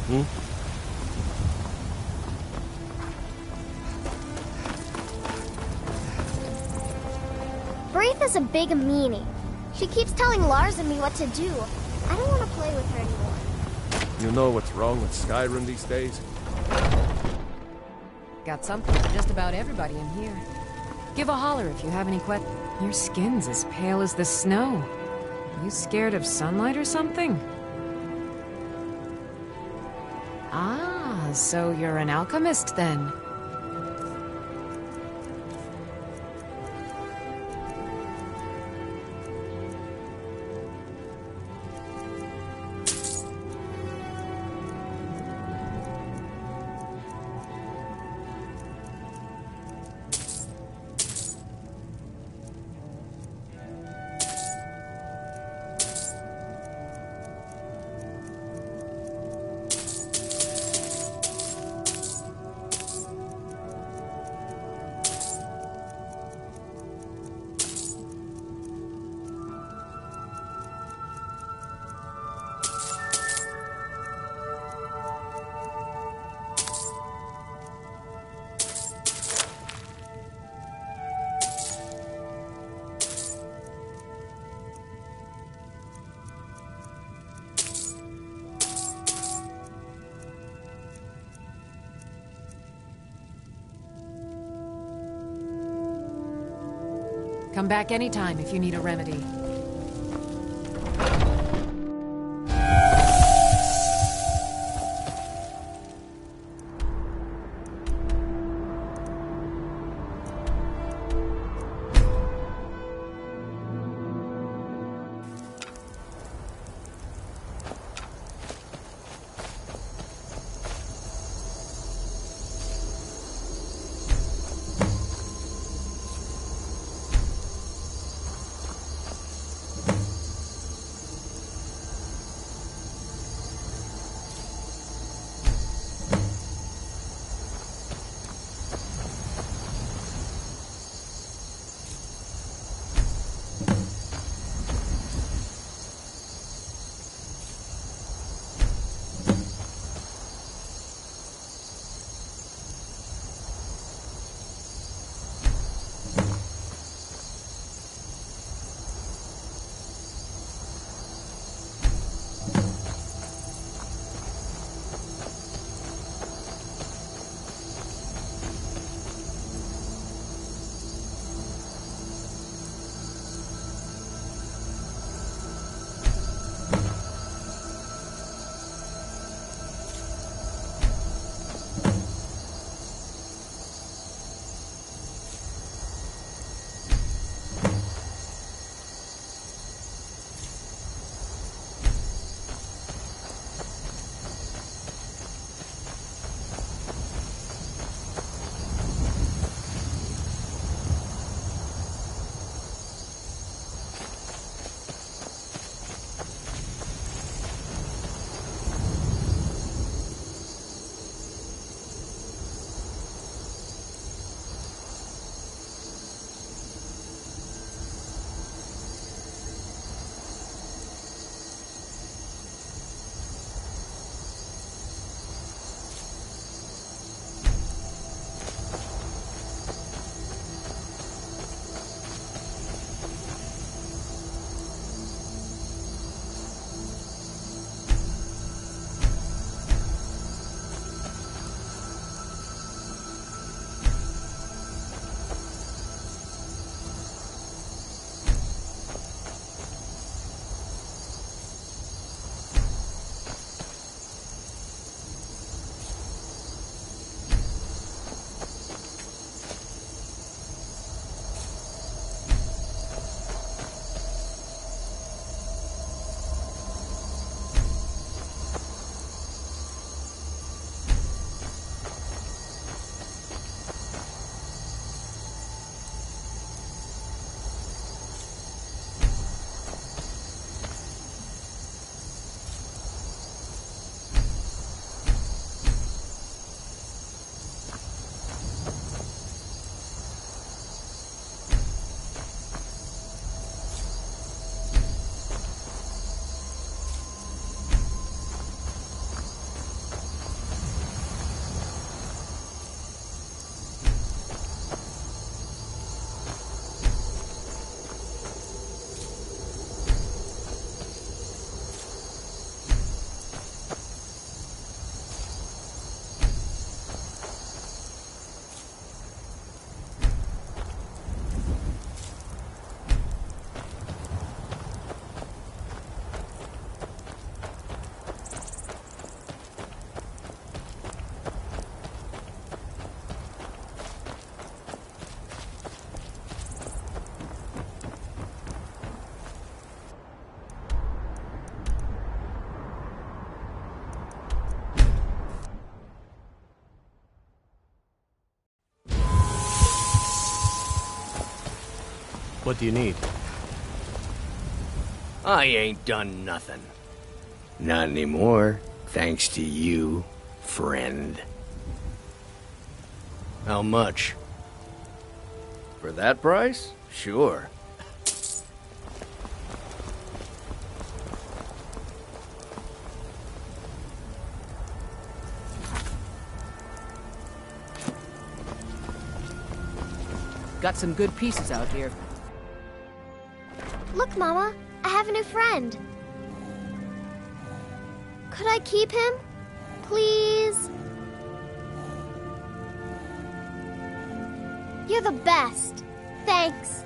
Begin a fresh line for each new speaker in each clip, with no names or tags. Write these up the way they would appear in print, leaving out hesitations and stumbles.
Hmm?
Braith is a big meanie. She keeps telling Lars and me what to do. I don't want to play with her anymore.
You know what's wrong with Skyrim these days?
Got something for just about everybody in here. Give a holler if you have any questions. Your skin's as pale as the snow. Are you scared of sunlight or something? Ah, so you're an alchemist then. Come back anytime if you need a remedy.
What do you need?
I ain't done nothing. Not anymore, thanks to you, friend. How much? For that price? Sure.
Got some good pieces out here.
Look, Mama, I have a new friend. Could I keep him? Please? You're the best. Thanks.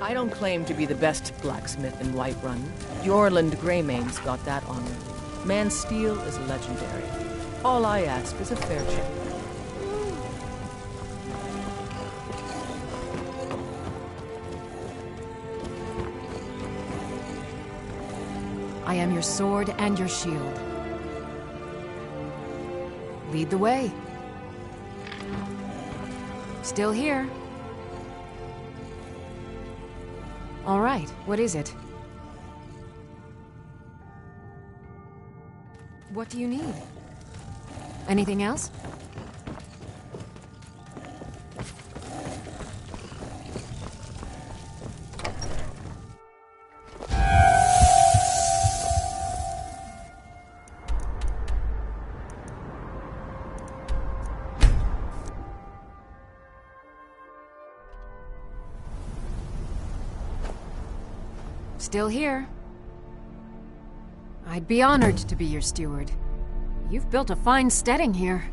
I don't claim to be the best blacksmith in Whiterun. The Orland Greymane's got that honor. Man's steel is legendary. All I ask is a fair check.
I am your sword and your shield. Lead the way. Still here. All right, what is it? What do you need? Anything else? Still here. I'd be honored to be your steward. You've built a fine steading here.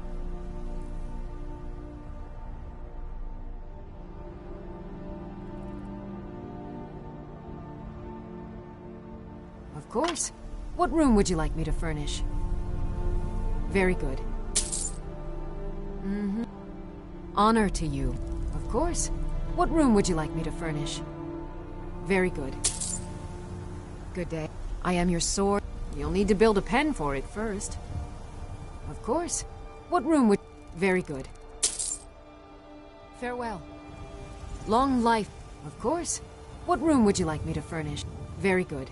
Of course. What room would you like me to furnish? Very good. Honor to you. Of course. What room would you like me to furnish? Very good. Good day. I am your sword. You'll need to build a pen for it first. Of course. What room would... Very good. Farewell. Long life. Of course. What room would you like me to furnish? Very good.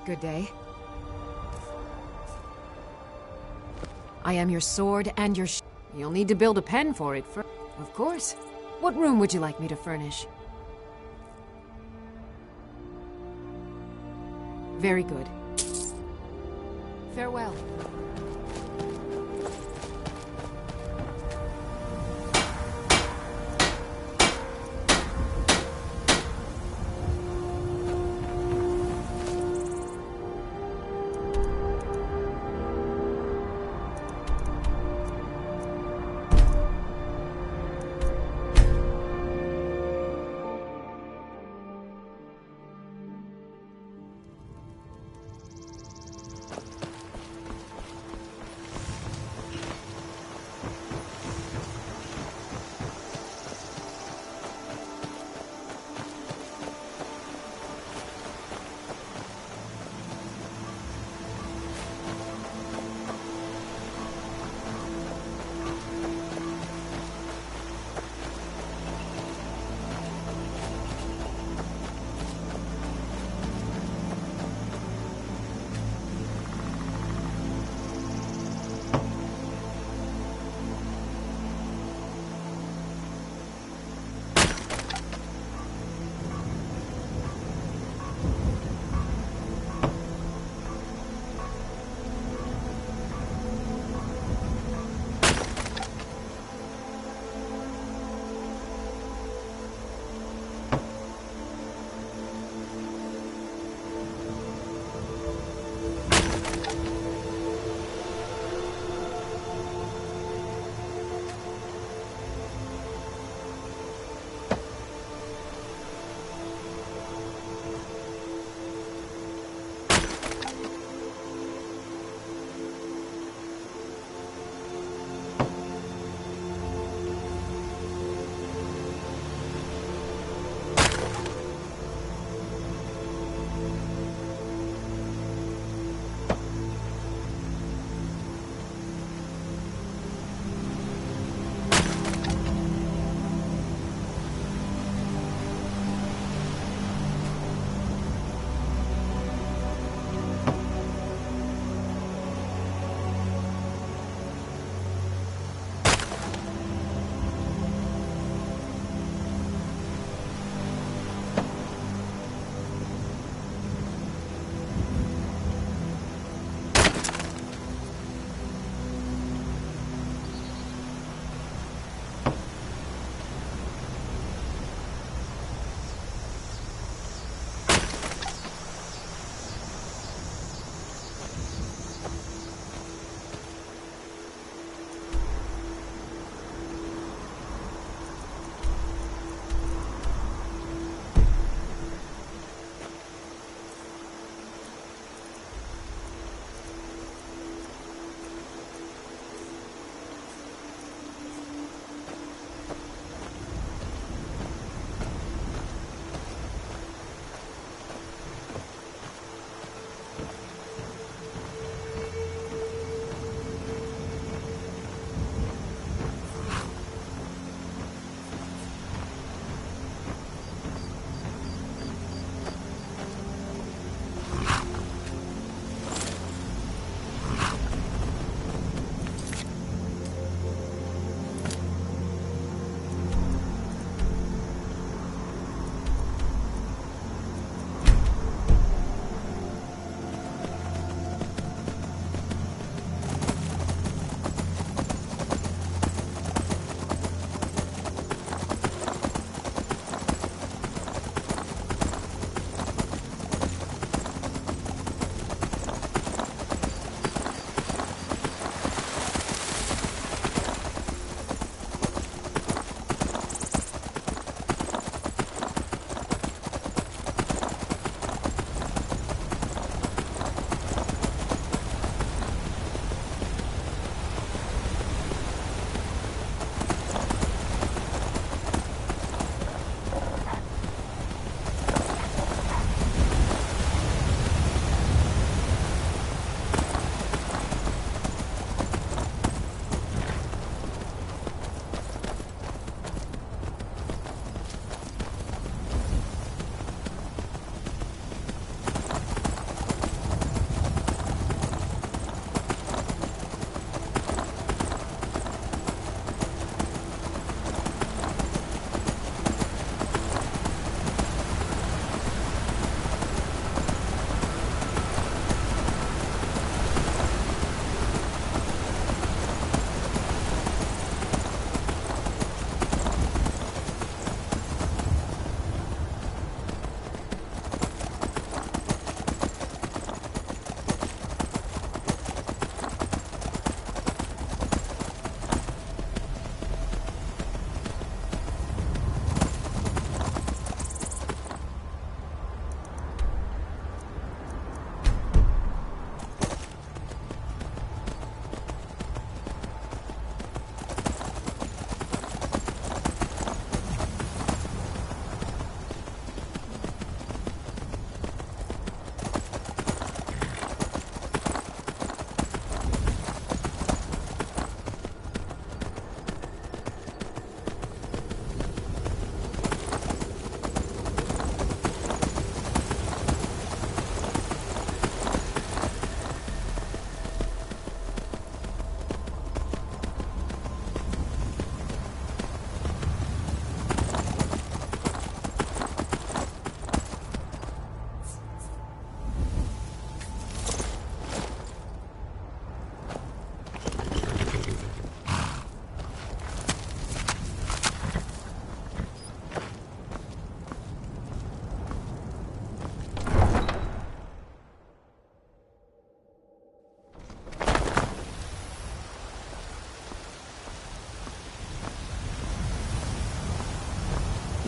Good day. I am your sword and your You'll need to build a pen for it first. Of course. What room would you like me to furnish? Very good. Farewell.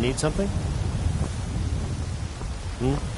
need something? Hmm?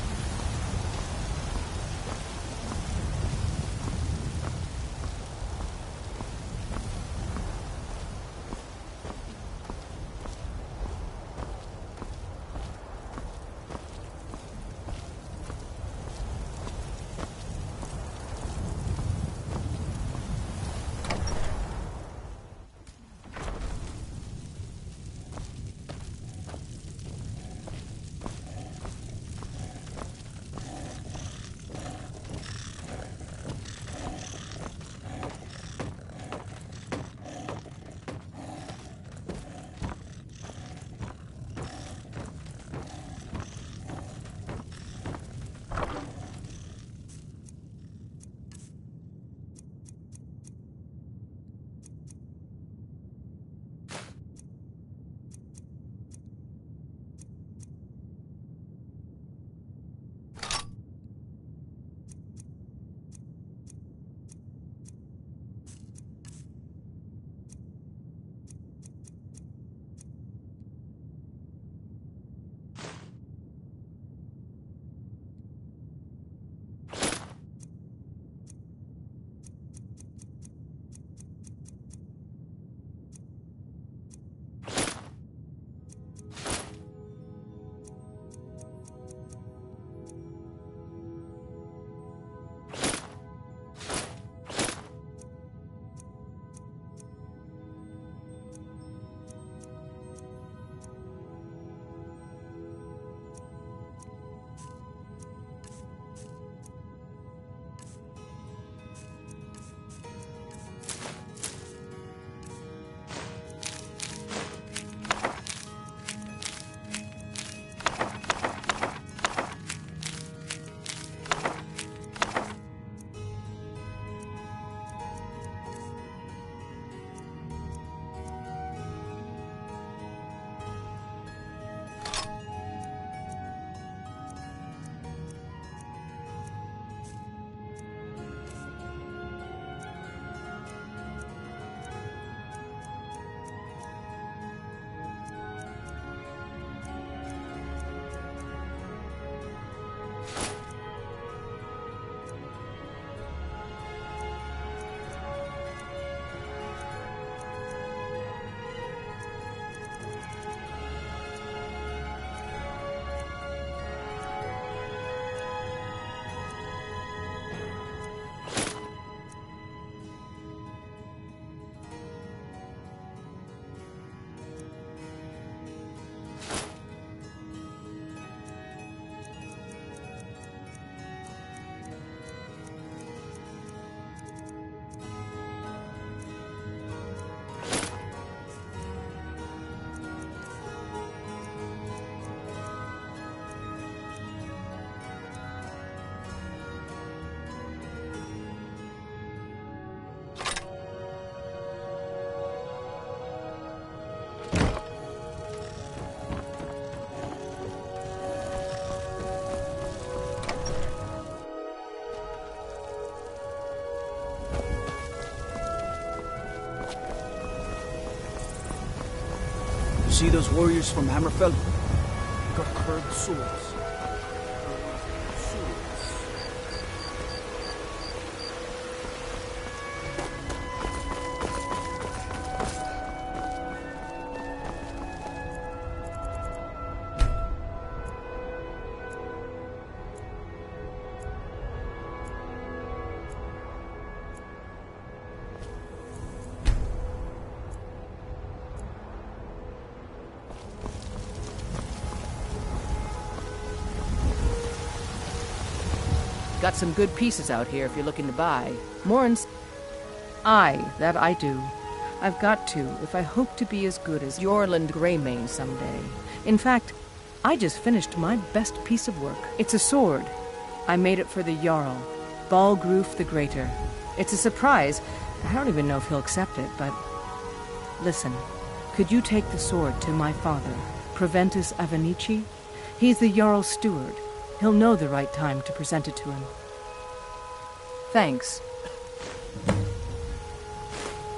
See those warriors from Hammerfell? Got curved swords.
Got some good pieces out here if you're looking to buy. Morin's.
Aye, that I do. I've got to, if I hope to be as good as
Yorland Greymane someday.
In fact, I just finished my best piece of work. It's a sword. I made it for the Jarl, Balgroof the Greater. It's a surprise. I don't even know if he'll accept it, but... Listen, could you take the sword to my father, Proventus Avenici? He's the Jarl's steward. He'll know the right time to present it to him.
Thanks.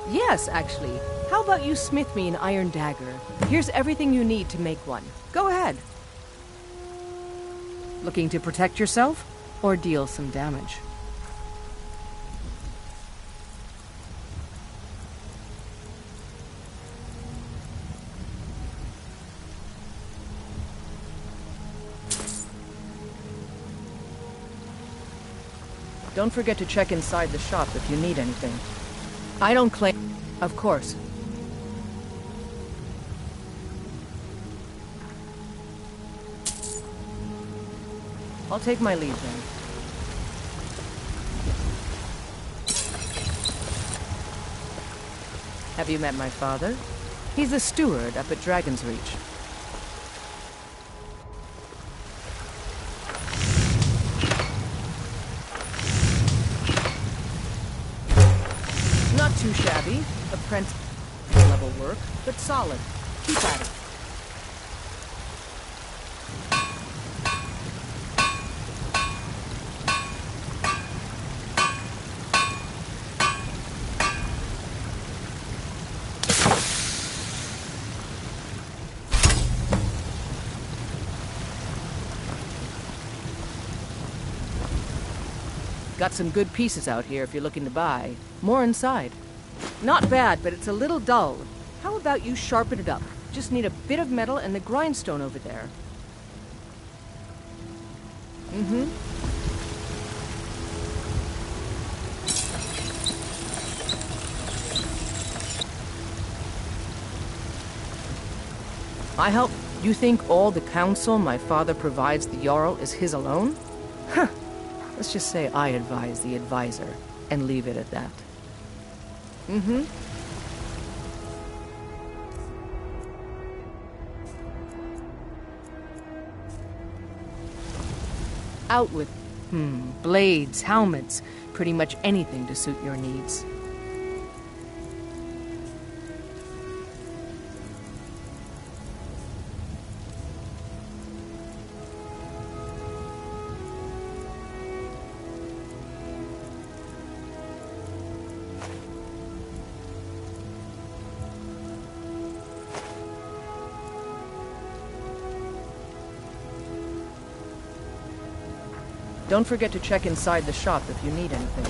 Yes, actually. How about you smith me an iron dagger? Here's everything you need to make one. Go ahead.
Looking to protect yourself or deal some damage?
Don't forget to check inside the shop if you need anything. I don't claim... Of course. I'll take my leave then. Have you met my father? He's the steward up at Dragon's Reach. Not too shabby. Apprentice level work, but solid. Keep at it. Got some good pieces out here if you're looking to buy. More inside. Not bad, but it's a little dull. How about you sharpen it up? Just need a bit of metal and the grindstone over there. I help. You think all the counsel my father provides the Jarl is his alone? Huh. Let's just say I advise the advisor, and leave it at that. Out with,
Blades, helmets, pretty much anything to suit your needs.
Don't forget to check inside the shop if you need anything.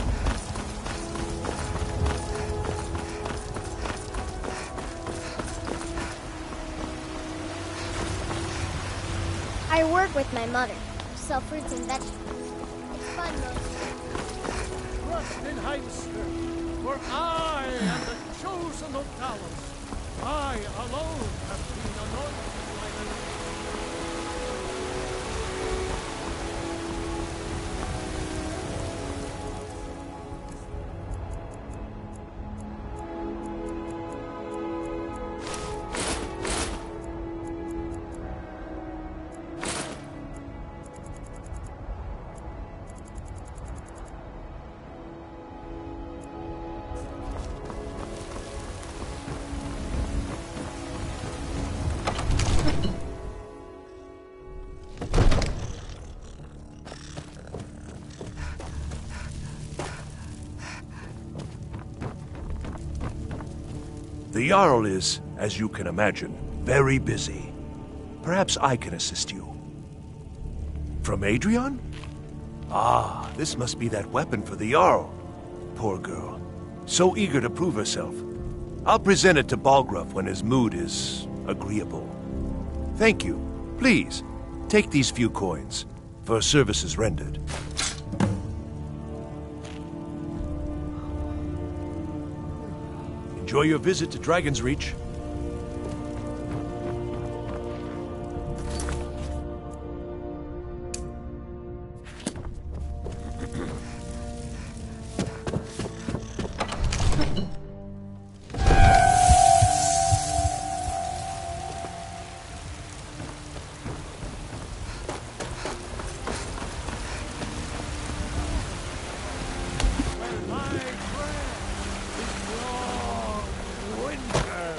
I work with my mother. Sell fruits and vegetables. It's fun mostly.
Trust in Heimster, for I am the chosen of Talos. I alone have been anointed by the...
The Jarl is, as you can imagine, very busy. Perhaps I can assist you. From Adrian? Ah, this must be that weapon for the Jarl. Poor girl. So eager to prove herself. I'll present it to Balgruuf when his mood is agreeable. Thank you. Please, take these few coins for services rendered. Enjoy your visit to Dragon's Reach.
My friend, this long winter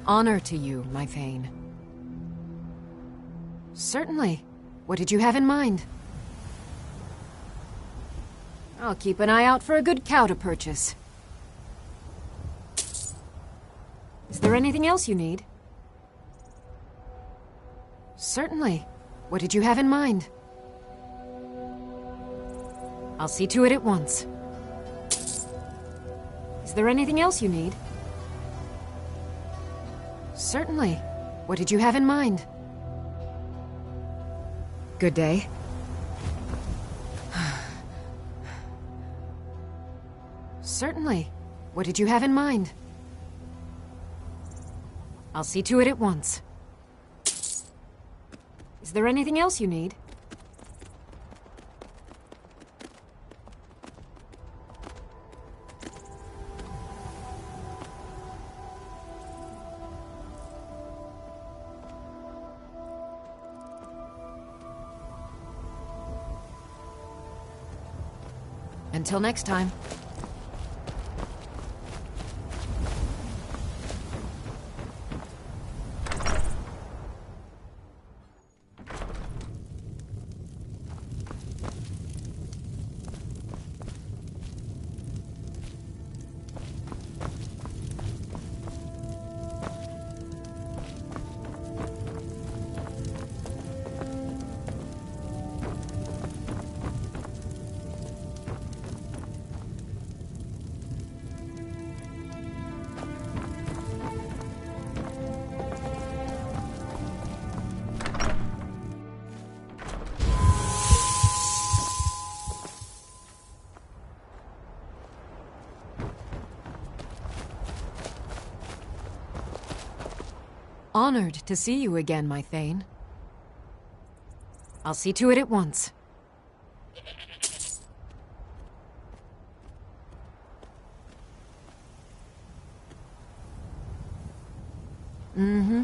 Honor to you, my Thane. Certainly. What did you have in mind? I'll keep an eye out for a good cow to purchase. Is there anything else you need? Certainly. What did you have in mind? I'll see to it at once. Is there anything else you need? Certainly. What did you have in mind? Good day. Certainly. What did you have in mind? I'll see to it at once. Is there anything else you need? Until next time. Honored to see you again, my Thane. I'll see to it at once. Mm-hmm.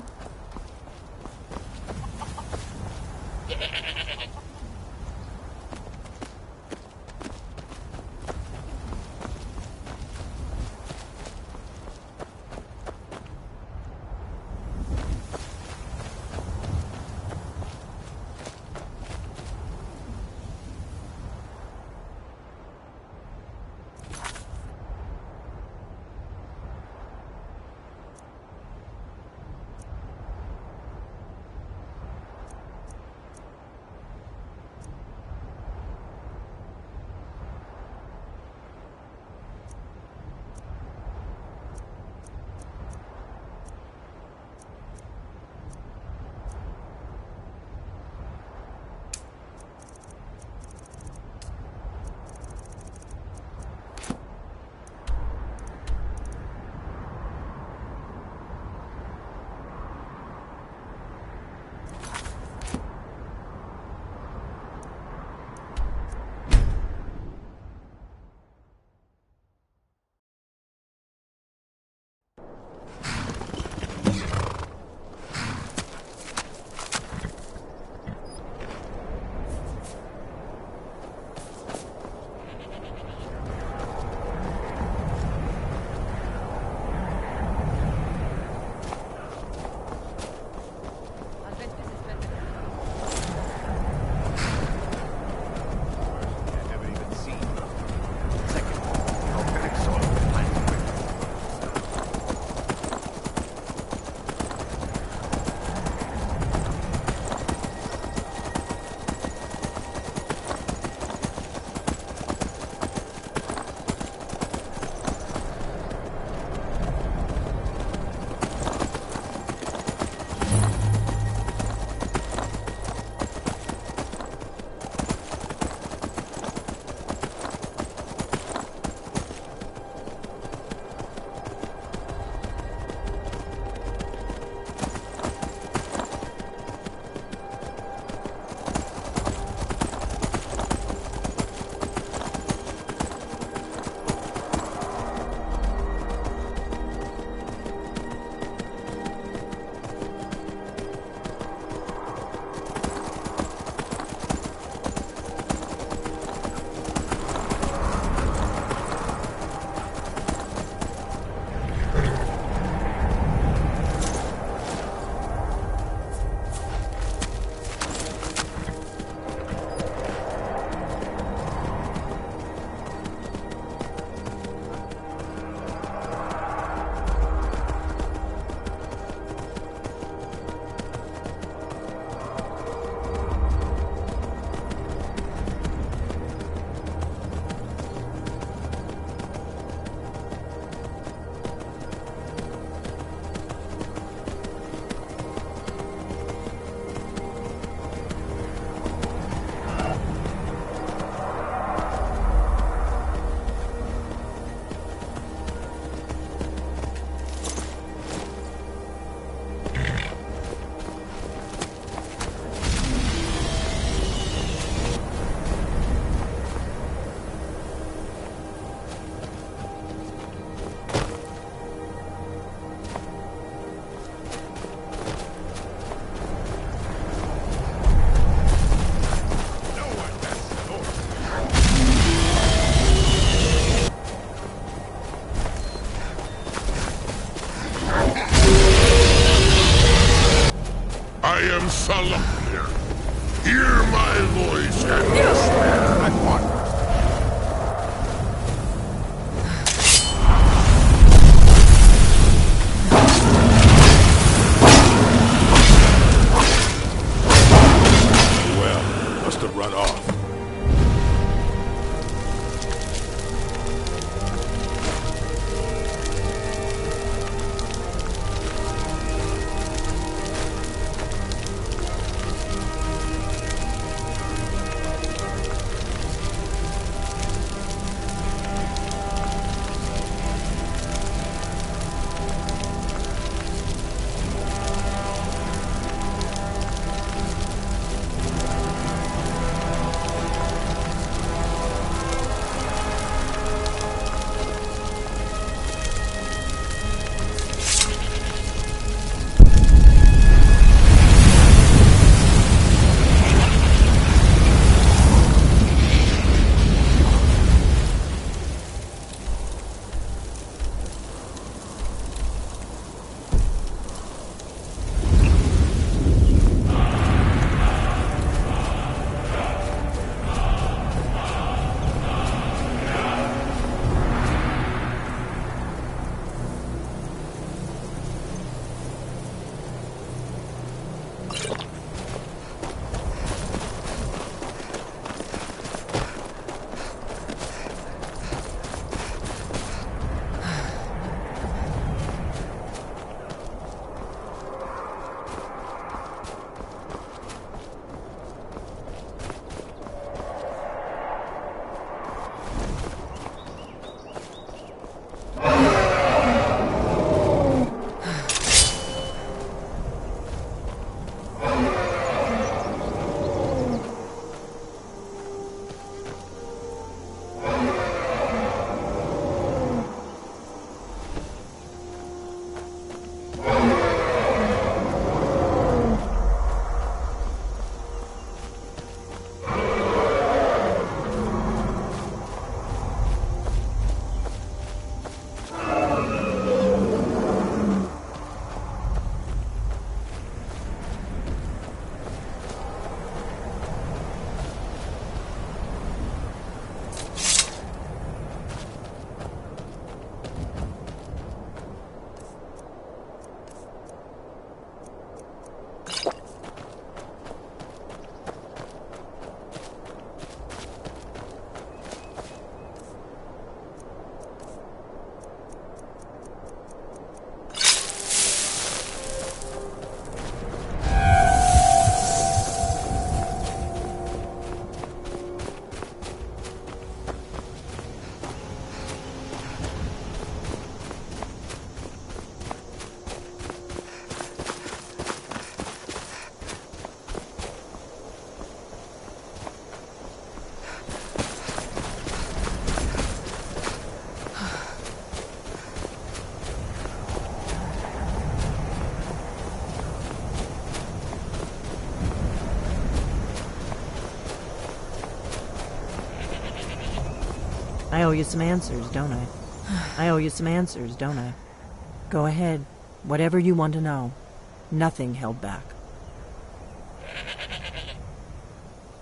I owe you some answers, don't I? I owe you some answers, don't I? Go ahead. Whatever you want to know. Nothing held back.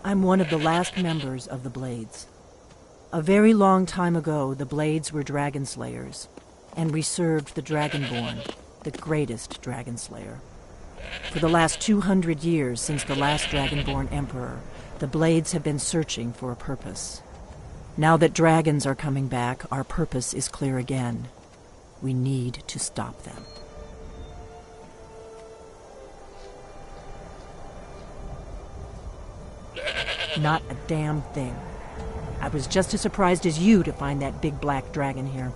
I'm one of the last members of the Blades. A very long time ago, the Blades were dragon slayers, and we served the Dragonborn, the greatest dragon slayer. For the last 200 years since the last Dragonborn Emperor, the Blades have been searching for a purpose. Now that dragons are coming back, our purpose is clear again. We need to stop them. Not a damn thing. I was just as surprised as you to find that big black dragon here.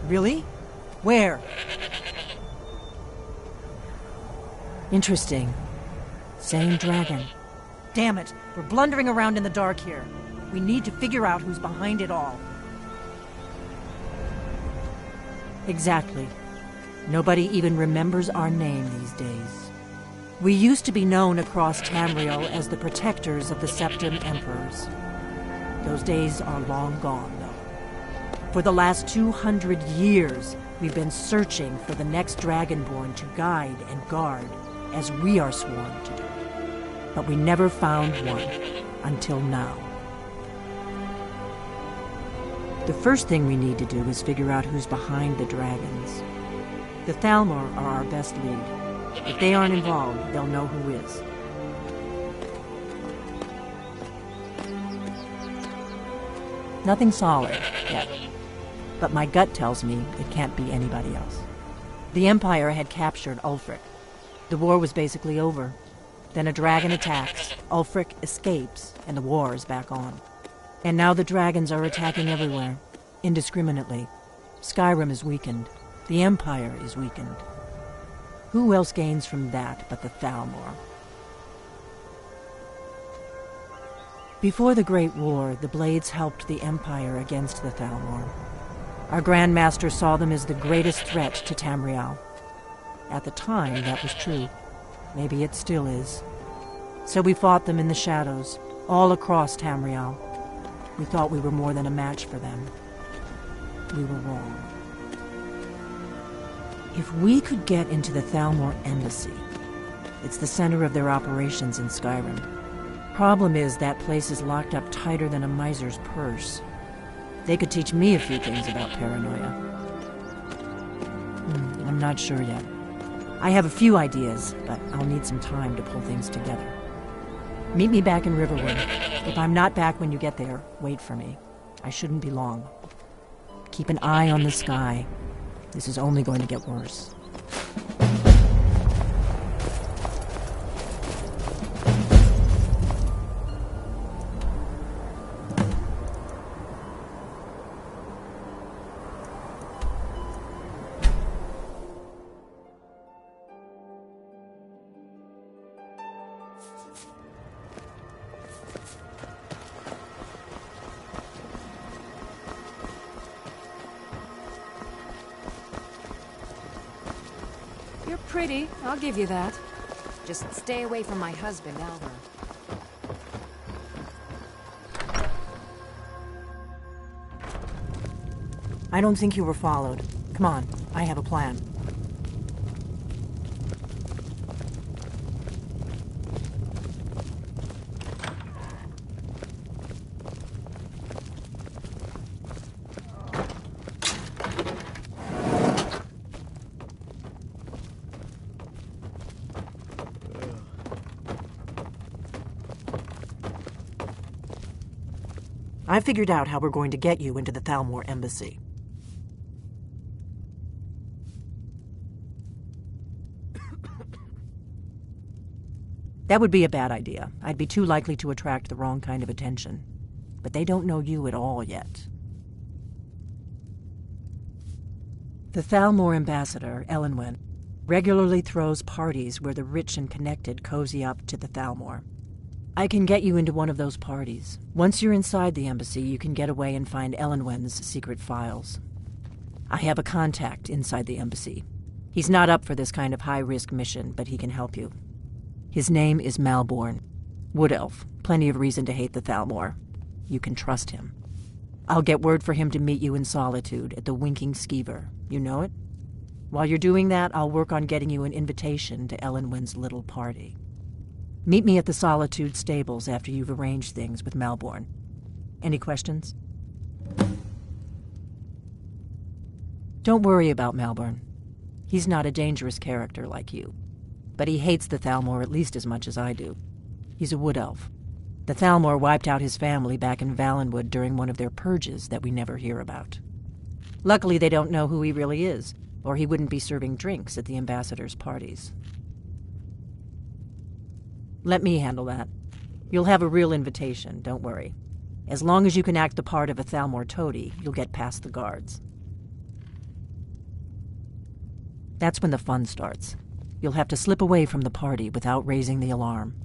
Really? Where? Interesting. Same dragon. Damn it, we're blundering around in the dark here. We need to figure out who's behind it all. Exactly. Nobody even remembers our name these days. We used to be known across Tamriel as the protectors of the Septim Emperors. Those days are long gone, though. For the last 200 years, we've been searching for the next Dragonborn to guide and guard, as we are sworn to do. But we never found one, until now. The first thing we need to do is figure out who's behind the dragons. The Thalmor are our best lead. If they aren't involved, they'll know who is. Nothing solid yet, but my gut tells me it can't be anybody else. The Empire had captured Ulfric. The war was basically over. Then a dragon attacks, Ulfric escapes, and the war is back on. And now the dragons are attacking everywhere, indiscriminately. Skyrim is weakened. The Empire is weakened. Who else gains from that but the Thalmor? Before the Great War, the Blades helped the Empire against the Thalmor. Our Grand Master saw them as the greatest threat to Tamriel. At the time, that was true. Maybe it still is. So we fought them in the shadows, all across Tamriel. We thought we were more than a match for them. We were wrong. If we could get into the Thalmor embassy, it's the center of their operations in Skyrim. Problem is, that place is locked up tighter than a miser's purse. They could teach me a few things about paranoia. I'm not sure yet. I have a few ideas, but I'll need some time to pull things together. Meet me back in Riverwood. If I'm not back when you get there, wait for me. I shouldn't be long. Keep an eye on the sky. This is only going to get worse.
You're pretty, I'll give you that. Just stay away from my husband, Alvar.
I don't think you were followed. Come on, I have a plan. I figured out how we're going to get you into the Thalmor embassy. That would be a bad idea. I'd be too likely to attract the wrong kind of attention. But they don't know you at all yet. The Thalmor ambassador, Elenwen, regularly throws parties where the rich and connected cozy up to the Thalmor. I can get you into one of those parties. Once you're inside the embassy, you can get away and find Elenwen's secret files. I have a contact inside the embassy. He's not up for this kind of high-risk mission, but he can help you. His name is Malborn. Wood Elf. Plenty of reason to hate the Thalmor. You can trust him. I'll get word for him to meet you in Solitude at the Winking Skeever. You know it? While you're doing that, I'll work on getting you an invitation to Elenwen's little party. Meet me at the Solitude stables after you've arranged things with Malborn. Any questions? Don't worry about Malborn. He's not a dangerous character like you. But he hates the Thalmor at least as much as I do. He's a wood elf. The Thalmor wiped out his family back in Valenwood during one of their purges that we never hear about. Luckily, they don't know who he really is, or he wouldn't be serving drinks at the ambassadors' parties. Let me handle that. You'll have a real invitation, don't worry. As long as you can act the part of a Thalmor toady, you'll get past the guards. That's when the fun starts. You'll have to slip away from the party without raising the alarm.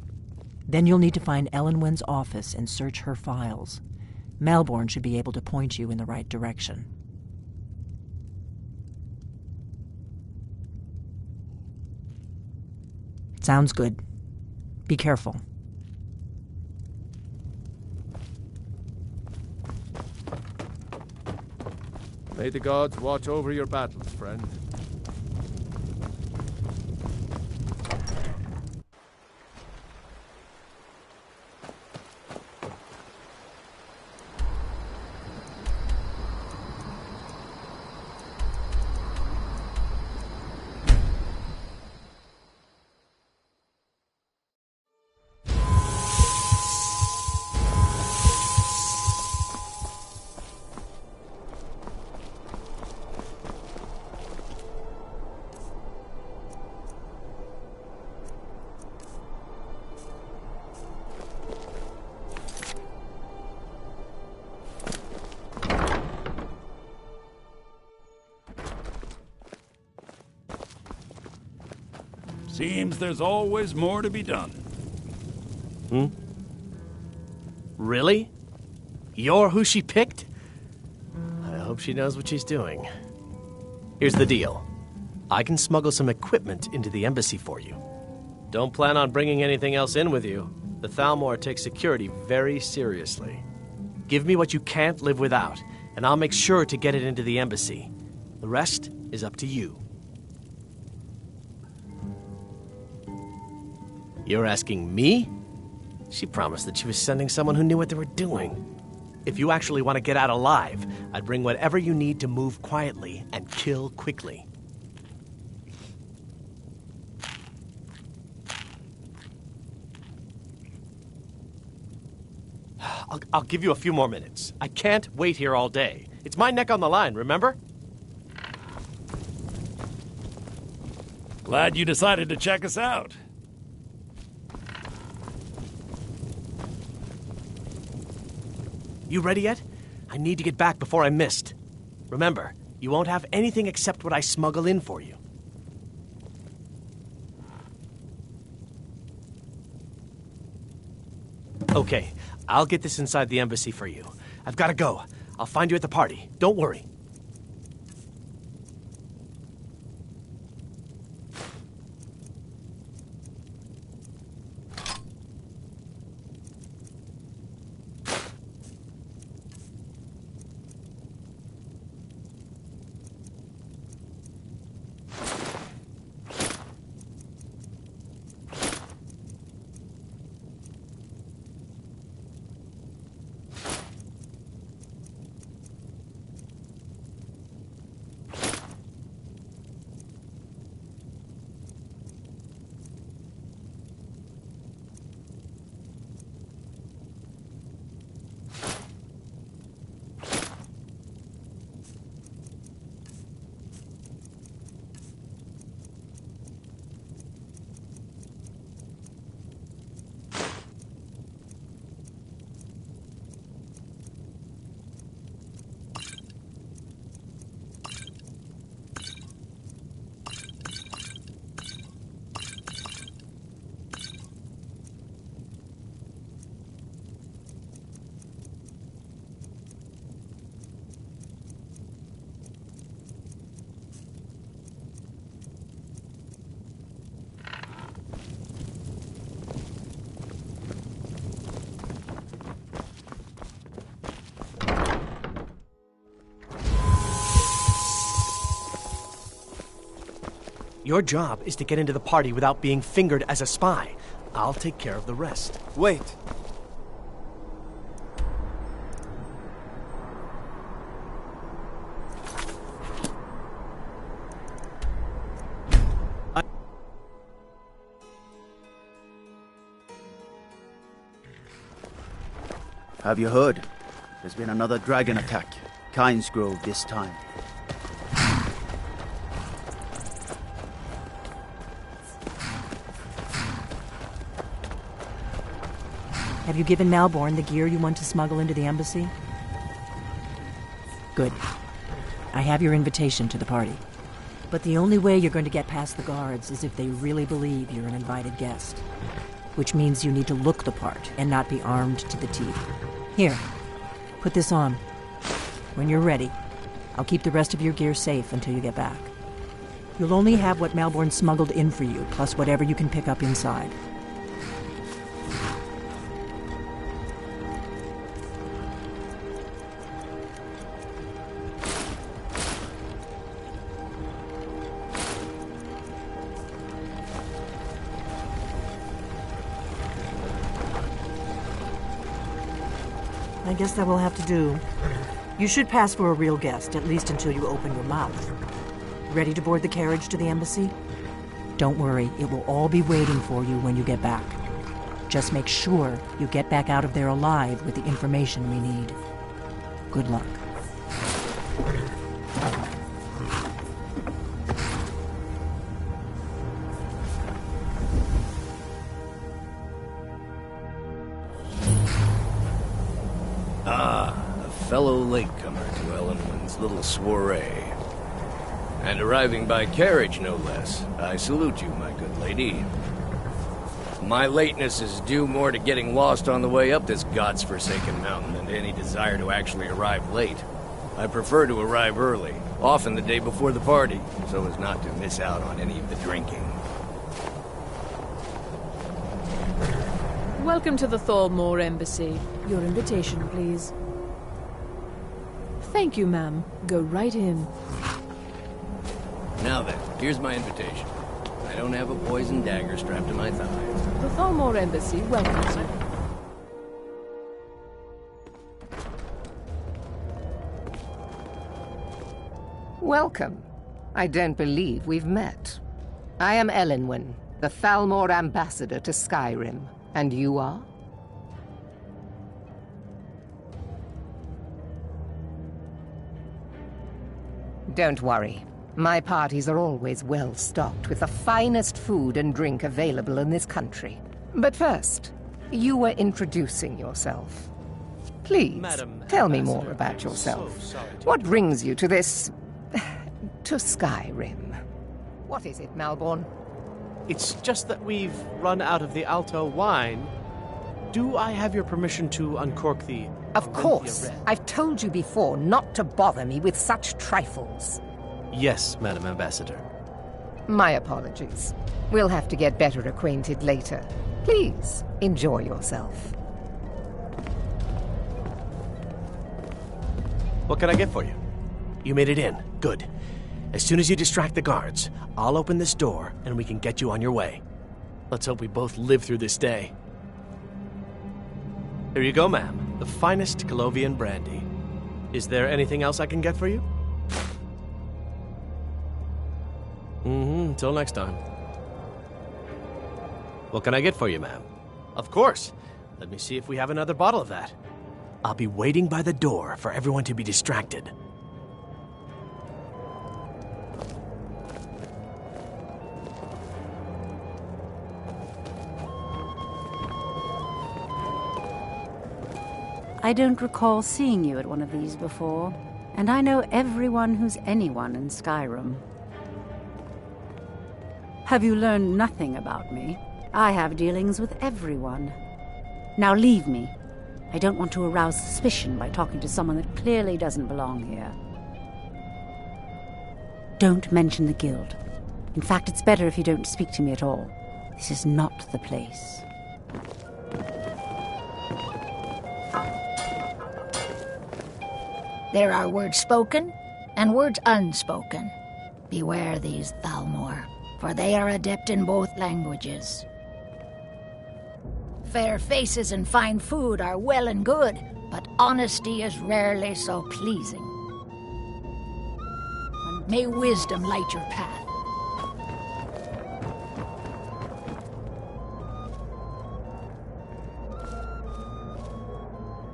Then you'll need to find Elenwen's office and search her files. Malborn should be able to point you in the right direction. Sounds good. Be careful.
May the gods watch over your battles, friend.
Seems there's always more to be done.
Really? You're who she picked? I hope she knows what she's doing. Here's the deal. I can smuggle some equipment into the embassy for you. Don't plan on bringing anything else in with you. The Thalmor takes security very seriously. Give me what you can't live without, and I'll make sure to get it into the embassy. The rest is up to you. You're asking me? She promised that she was sending someone who knew what they were doing. If you actually want to get out alive, I'd bring whatever you need to move quietly and kill quickly. I'll give you a few more minutes. I can't wait here all day. It's my neck on the line, remember?
Glad you decided to check us out.
You ready yet? I need to get back before I'm missed. Remember, you won't have anything except what I smuggle in for you. Okay, I'll get this inside the embassy for you. I've got to go. I'll find you at the party. Don't worry. Your job is to get into the party without being fingered as a spy. I'll take care of the rest.
Wait. Have you heard? There's been another dragon attack. Kynes Grove this time.
Have you given Malborn the gear you want to smuggle into the embassy? Good. I have your invitation to the party. But the only way you're going to get past the guards is if they really believe you're an invited guest. Which means you need to look the part and not be armed to the teeth. Here, put this on. When you're ready, I'll keep the rest of your gear safe until you get back. You'll only have what Malborn smuggled in for you, plus whatever you can pick up inside. I guess that will have to do. You should pass for a real guest, at least until you open your mouth. Ready to board the carriage to the embassy? Don't worry, it will all be waiting for you when you get back. Just make sure you get back out of there alive with the information we need. Good luck.
Fellow latecomer to Ellenwood's little soiree. And arriving by carriage, no less. I salute you, my good lady. My lateness is due more to getting lost on the way up this god's-forsaken mountain than to any desire to actually arrive late. I prefer to arrive early, often the day before the party, so as not to miss out on any of the drinking.
Welcome to the Thalmor Embassy. Your invitation, please. Thank you, ma'am. Go right in.
Now then, here's my invitation. I don't have a poisoned dagger strapped to my thigh.
The Thalmor Embassy welcomes you.
Welcome. I don't believe we've met. I am Elenwen, the Thalmor ambassador to Skyrim. And you are? Don't worry. My parties are always well stocked with the finest food and drink available in this country. But first, you were introducing yourself. Please,
Madam
tell me
Ambassador,
more about
I'm
yourself.
so sorry to
What brings you to this... to Skyrim? What is it, Malborn?
It's just that we've run out of the Alto wine. Do I have your permission to uncork the...
Of
Olympia
course.
Red?
I've told you before not to bother me with such trifles.
Yes, Madam Ambassador.
My apologies. We'll have to get better acquainted later. Please, enjoy yourself.
What can I get for you? You made it in. Good. As soon as you distract the guards, I'll open this door and we can get you on your way. Let's hope we both live through this day. Here you go, ma'am. The finest Colovian brandy. Is there anything else I can get for you? Until next time. What can I get for you, ma'am? Of course. Let me see if we have another bottle of that. I'll be waiting by the door for everyone to be distracted.
I don't recall seeing you at one of these before, and I know everyone who's anyone in Skyrim. Have you learned nothing about me? I have dealings with everyone. Now leave me. I don't want to arouse suspicion by talking to someone that clearly doesn't belong here. Don't mention the guild. In fact, it's better if you don't speak to me at all. This is not the place.
There are words spoken and words unspoken. Beware these Thalmor, for they are adept in both languages. Fair faces and fine food are well and good, but honesty is rarely so pleasing. May wisdom light your path.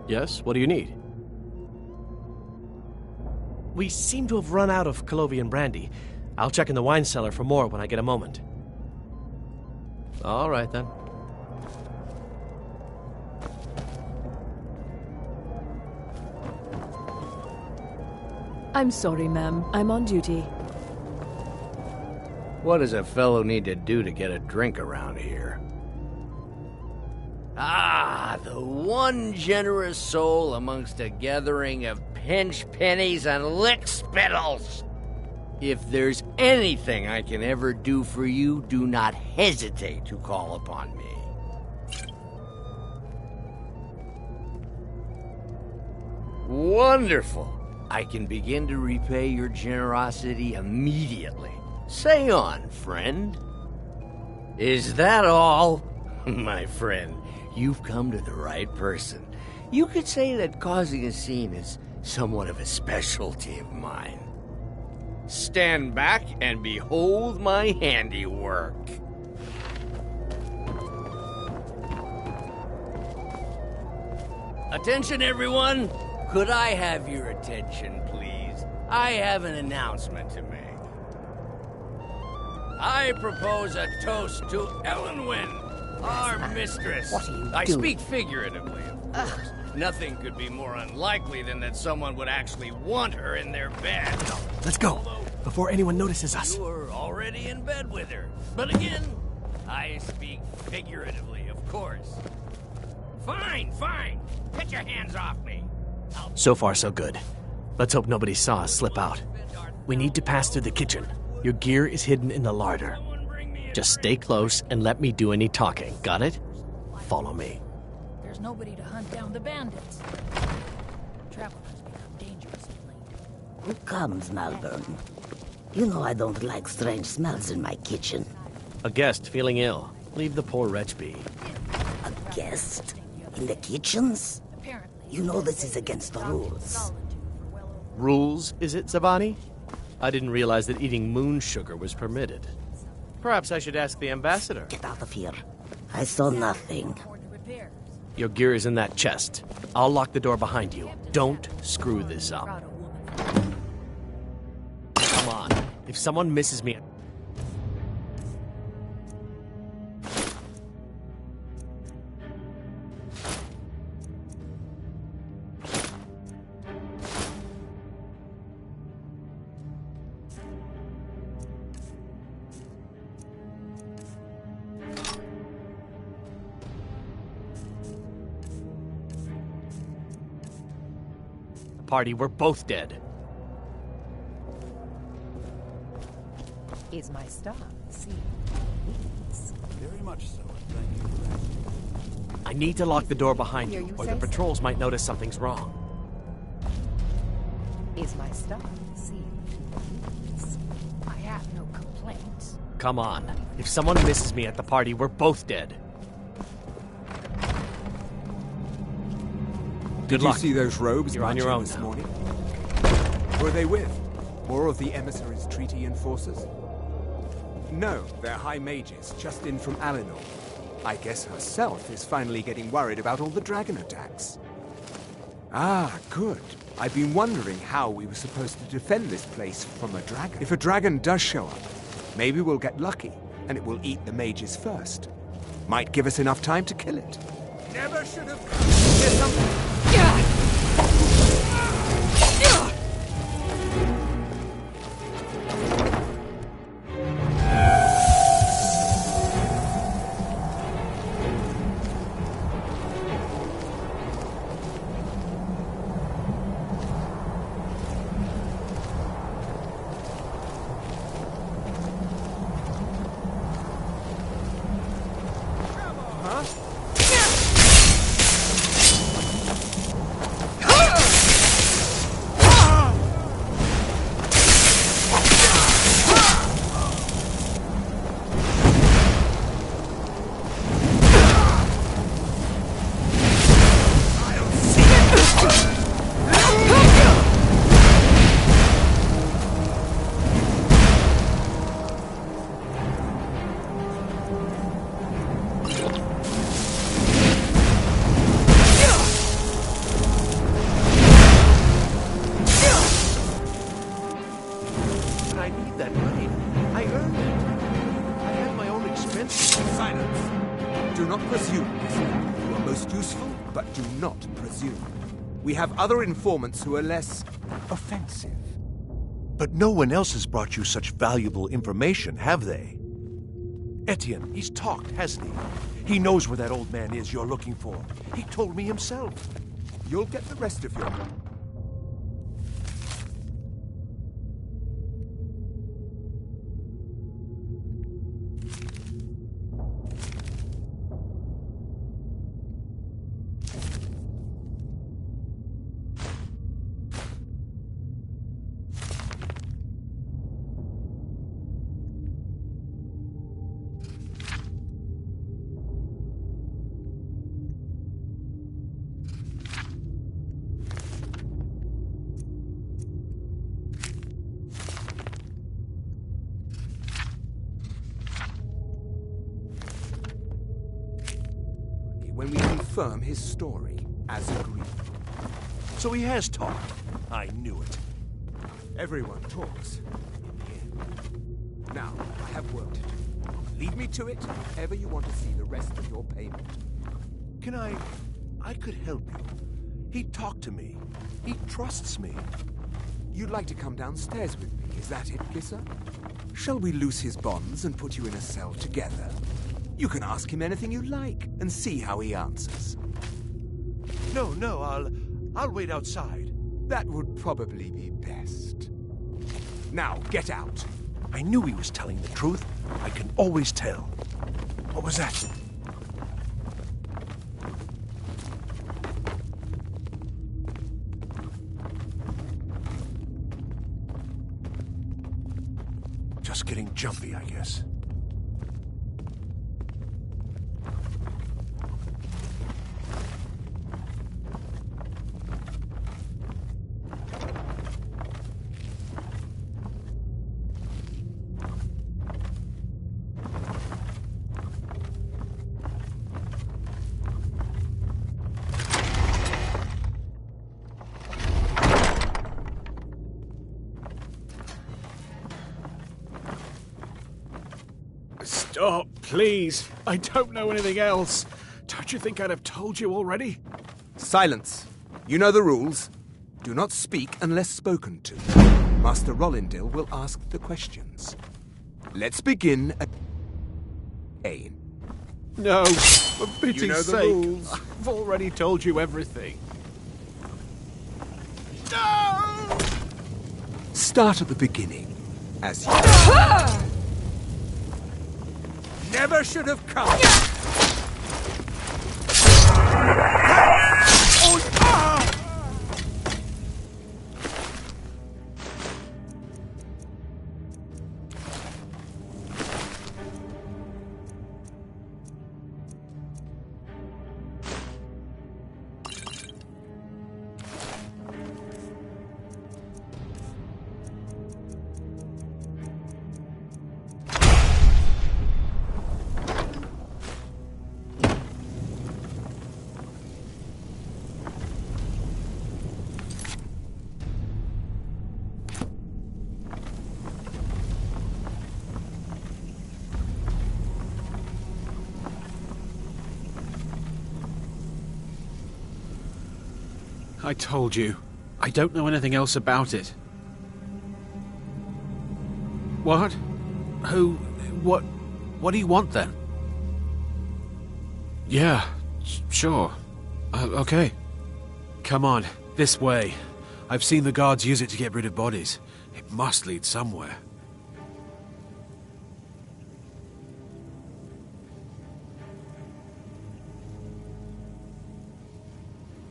Yes, what do you need? We seem to have run out of Colovian brandy. I'll check in the wine cellar for more when I get a moment. All right, then.
I'm sorry, ma'am. I'm on duty.
What does a fellow need to do to get a drink around here? Ah, the one generous soul amongst a gathering of pinch pennies and lick spittles. If there's anything I can ever do for you, do not hesitate to call upon me. Wonderful. I can begin to repay your generosity immediately. Say on, friend. Is that all? My friend, you've come to the right person. You could say that causing a scene is somewhat of a specialty of mine. Stand back and behold my handiwork. Attention, everyone! Could I have your attention, please? I have an announcement to make. I propose a toast to Elenwen, our mistress.
What are you
I
doing?
speak figuratively, of course. Nothing could be more unlikely than that someone would actually want her in their bed.
Let's go, before anyone notices us.
You're already in bed with her. But again, I speak figuratively, of course. Fine, fine. Get your hands off me.
So far, so good. Let's hope nobody saw us slip out. We need to pass through the kitchen. Your gear is hidden in the larder. Just stay close and let me do any talking. Got it? Follow me.
There's nobody to hunt down the bandits. Travel has become dangerous of late.
Who comes, Malvern? You know I don't like strange smells in my kitchen.
A guest feeling ill. Leave the poor wretch be.
A guest? In the kitchens? You know this is against the rules.
Rules, is it, Zavani? I didn't realize that eating moon sugar was permitted. Perhaps I should ask the ambassador.
Get out of here. I saw nothing.
Your gear is in that chest. I'll lock the door behind you. Don't screw this up. Come on. If someone misses me... Party, we're both dead.
Is my star seen?
Very much so, thank you for that.
I need to lock the door behind
Hear
you,
you
or
say
the
so.
patrols might notice something's wrong.
Is my star seen?
I have no complaints.
Come on. If someone misses me at the party, we're both dead.
Did you see those robes
You're on
marching
your own
this
now.
morning? Who are they with? More of the emissaries' treaty enforcers? No, they're high mages, just in from Alinor. I guess herself is finally getting worried about all the dragon attacks. Ah, good. I've been wondering how we were supposed to defend this place from a dragon. If a dragon does show up, maybe we'll get lucky, and it will eat the mages first. Might give us enough time to kill it.
Never should have... There's something...
silence. Do not presume. You are most useful, but do not presume. We have other informants who are less offensive.
But no one else has brought you such valuable information, have they? Etienne, he's talked, hasn't he? He knows where that old man is you're looking for. He told me himself.
You'll get the rest of your... when we confirm his story, as agreed.
So he has talked. I knew it.
Everyone talks, in the end. Now, I have work to do. Lead me to it if ever you want to see the rest of your payment.
Can I could help you. He talked to me. He trusts me.
You'd like to come downstairs with me, is that it, Gissa? Shall we loose his bonds and put you in a cell together? You can ask him anything you like and see how he answers.
No, I'll wait outside.
That would probably be best. Now, get out.
I knew he was telling the truth. I can always tell. What was that? Just getting jumpy, I guess.
Stop, please. I don't know anything else. Don't you think I'd have told you already?
Silence. You know the rules. Do not speak unless spoken to. Master Rollindil will ask the questions. Let's begin at A.
No, for pity's
You know the
sake.
rules.
I've already told you everything.
Start at the beginning, as you never should have come.
I told you. I don't know anything else about it. What? Who? What do you want then? Yeah, sure. Okay. Come on, this way. I've seen the guards use it to get rid of bodies. It must lead somewhere.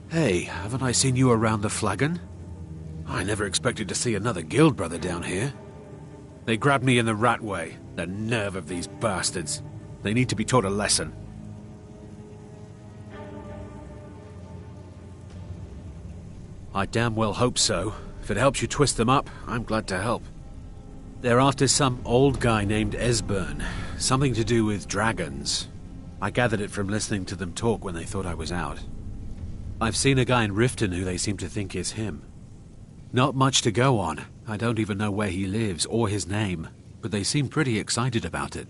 Hey, haven't I seen you around the flagon? I never expected to see another guild brother down here. They grabbed me in the rat way. The nerve of these bastards. They need to be taught a lesson. I damn well hope so. If it helps you twist them up, I'm glad to help. They're after some old guy named Esbern. Something to do with dragons. I gathered it from listening to them talk when they thought I was out. I've seen a guy in Riften who they seem to think is him. Not much to go on. I don't even know where he lives or his name, but they seem pretty excited about it.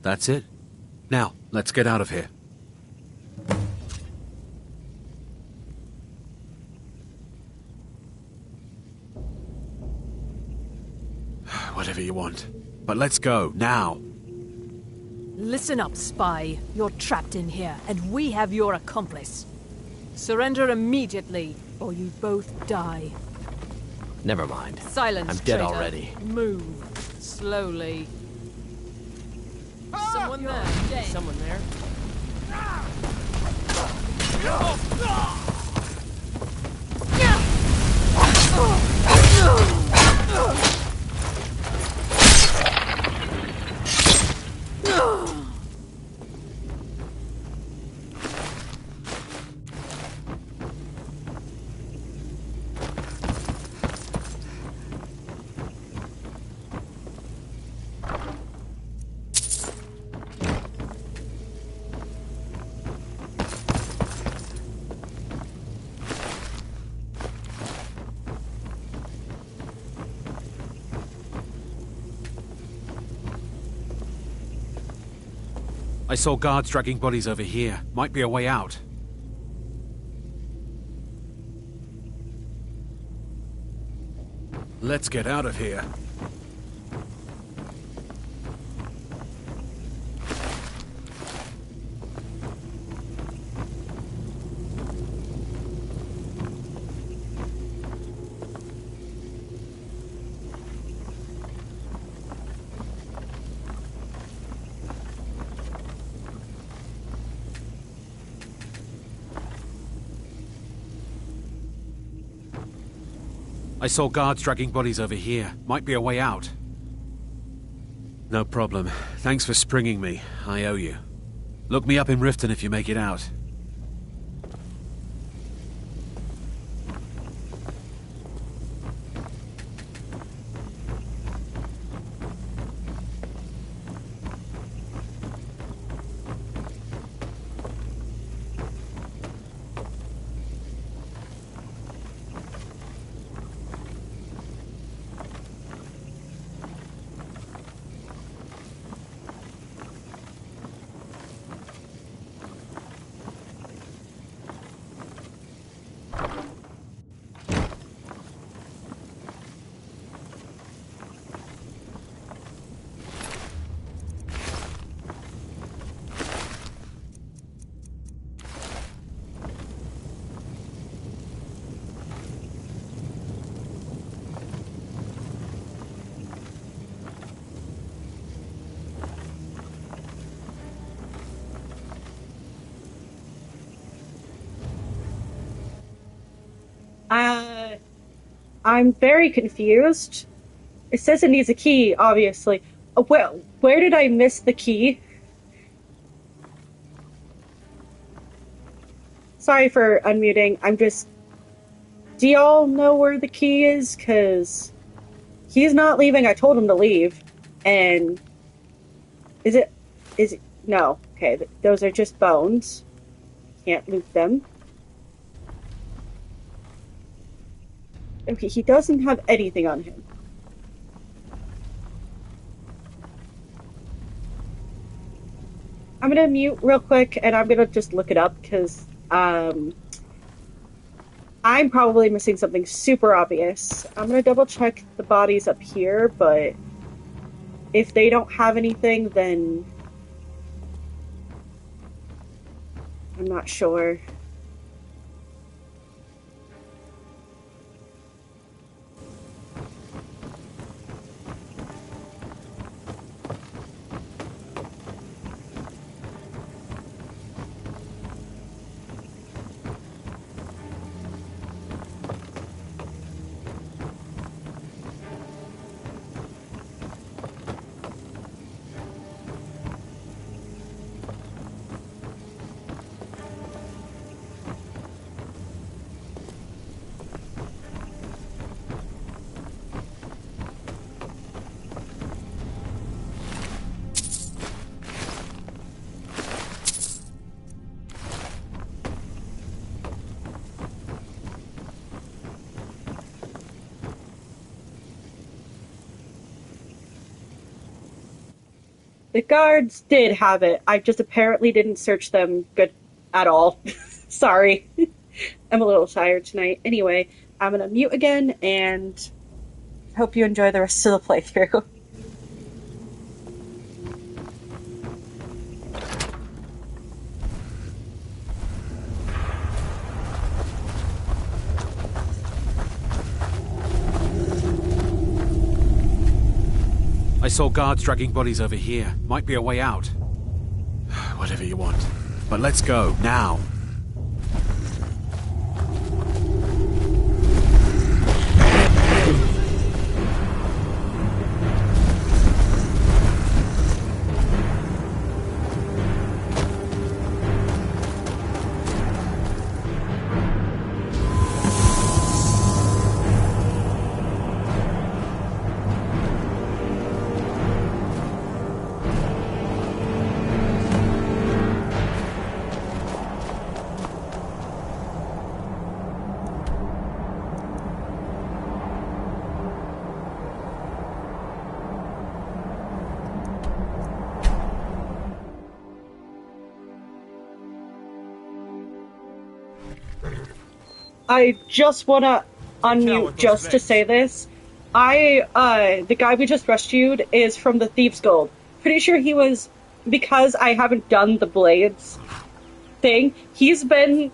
That's it. Now, let's get out of here. Whatever you want. But let's go, now.
Listen up, spy. You're trapped in here, and we have your accomplice. Surrender immediately, or you both die.
Never mind.
Silence,
I'm dead
traitor.
already.
Move. Slowly. Someone there.
Someone there?
I saw guards dragging bodies over here. Might be a way out. Let's get out of here. I saw guards dragging bodies over here. Might be a way out. No problem. Thanks for springing me. I owe you. Look me up in Riften if you make it out.
I'm very confused. It says it needs a key, obviously. Well, where did I miss the key? Sorry for unmuting. I'm just... Do y'all know where the key is? Because he's not leaving. I told him to leave. And... Is it... No. Okay, those are just bones. Can't loot them. Okay, he doesn't have anything on him. I'm gonna mute real quick, and I'm gonna just look it up, because, I'm probably missing something super obvious. I'm gonna double check the bodies up here, but if they don't have anything, then I'm not sure. The guards did have it. I just apparently didn't search them good at all. Sorry. I'm a little tired tonight. Anyway, I'm gonna mute again and hope you enjoy the rest of the playthrough.
I saw guards dragging bodies over here. Might be a way out. Whatever you want. But let's go, now.
I just want to unmute just to say this. The guy we just rescued is from the Thieves Guild. Pretty sure he was, because I haven't done the Blades thing, he's been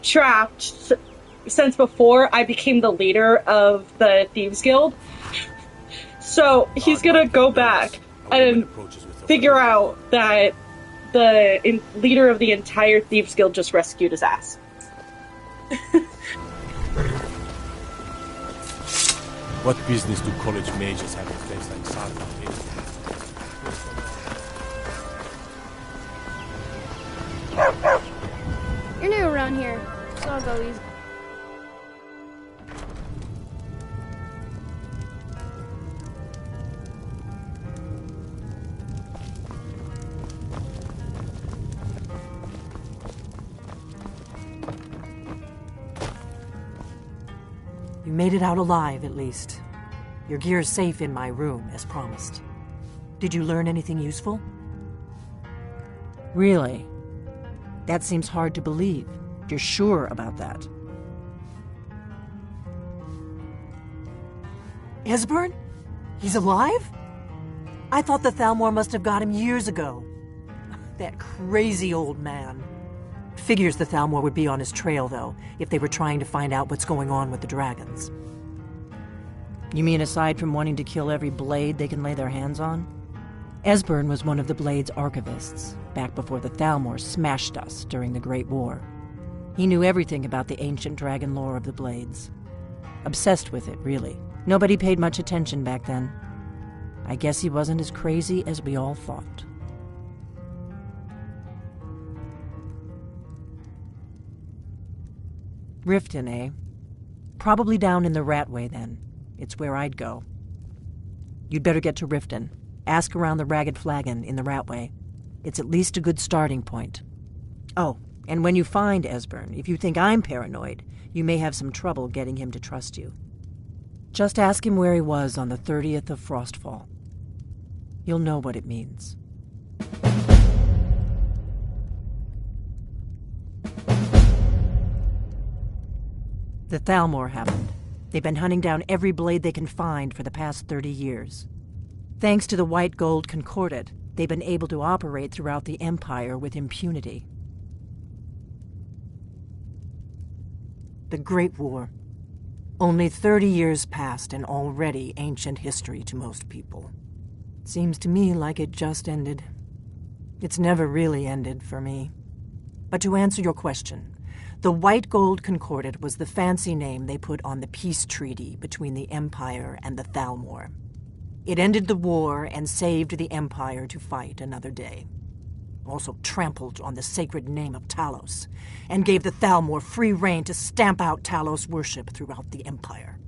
trapped since before I became the leader of the Thieves Guild. So he's gonna go back and figure out that the leader of the entire Thieves Guild just rescued his ass.
What business do college mages have in a place like Skyrim?
You're new around here, so I'll go easy.
You made it out alive, at least. Your gear's safe in my room, as promised. Did you learn anything useful? Really? That seems hard to believe. You're sure about that? Esbern? He's alive? I thought the Thalmor must have got him years ago. That crazy old man. Figures the Thalmor would be on his trail, though, if they were trying to find out what's going on with the dragons. You mean aside from wanting to kill every blade they can lay their hands on? Esbern was one of the Blade's archivists, back before the Thalmor smashed us during the Great War. He knew everything about the ancient dragon lore of the Blades. Obsessed with it, really. Nobody paid much attention back then. I guess he wasn't as crazy as we all thought. Riften, eh? Probably down in the Ratway, then. It's where I'd go. You'd better get to Riften. Ask around the Ragged Flagon in the Ratway. It's at least a good starting point. Oh, and when you find Esbern, if you think I'm paranoid, you may have some trouble getting him to trust you. Just ask him where he was on the 30th of Frostfall. You'll know what it means. The Thalmor happened. They've been hunting down every blade they can find for the past 30 years. Thanks to the White Gold Concordat, they've been able to operate throughout the Empire with impunity. The Great War. Only 30 years passed and already ancient history to most people. Seems to me like it just ended. It's never really ended for me. But to answer your question, the White Gold Concordat was the fancy name they put on the peace treaty between the Empire and the Thalmor. It ended the war and saved the Empire to fight another day. Also trampled on the sacred name of Talos, and gave the Thalmor free rein to stamp out Talos worship throughout the Empire.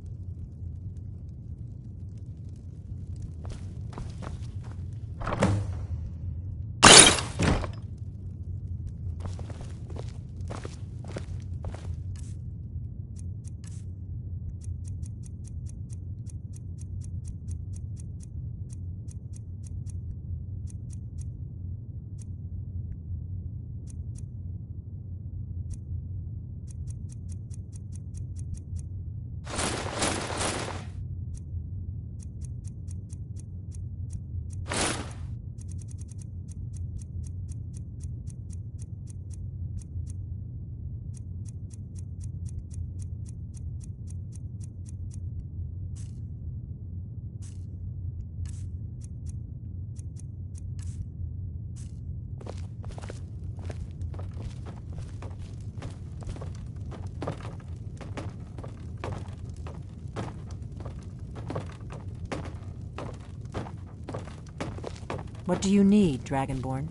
What do you need, Dragonborn?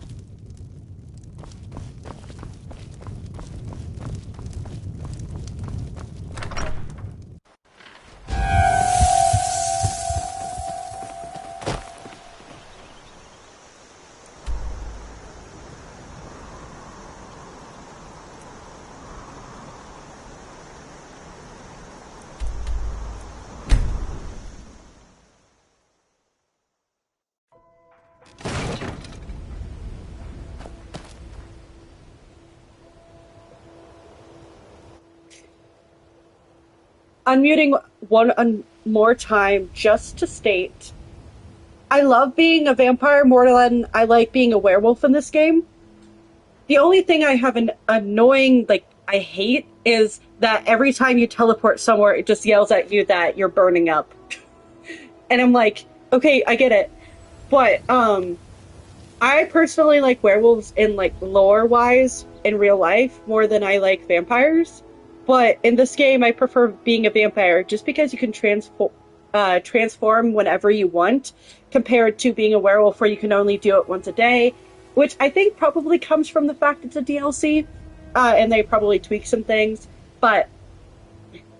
Unmuting one more time just to state, I love being a vampire more than I like being a werewolf in this game. The only thing I have an annoying, I hate is that every time you teleport somewhere, it just yells at you that you're burning up. And I'm like, okay, I get it. But, I personally like werewolves in, lore-wise in real life more than I like vampires. But in this game, I prefer being a vampire just because you can transform whenever you want, compared to being a werewolf where you can only do it once a day, which I think probably comes from the fact it's a DLC, and they probably tweak some things. But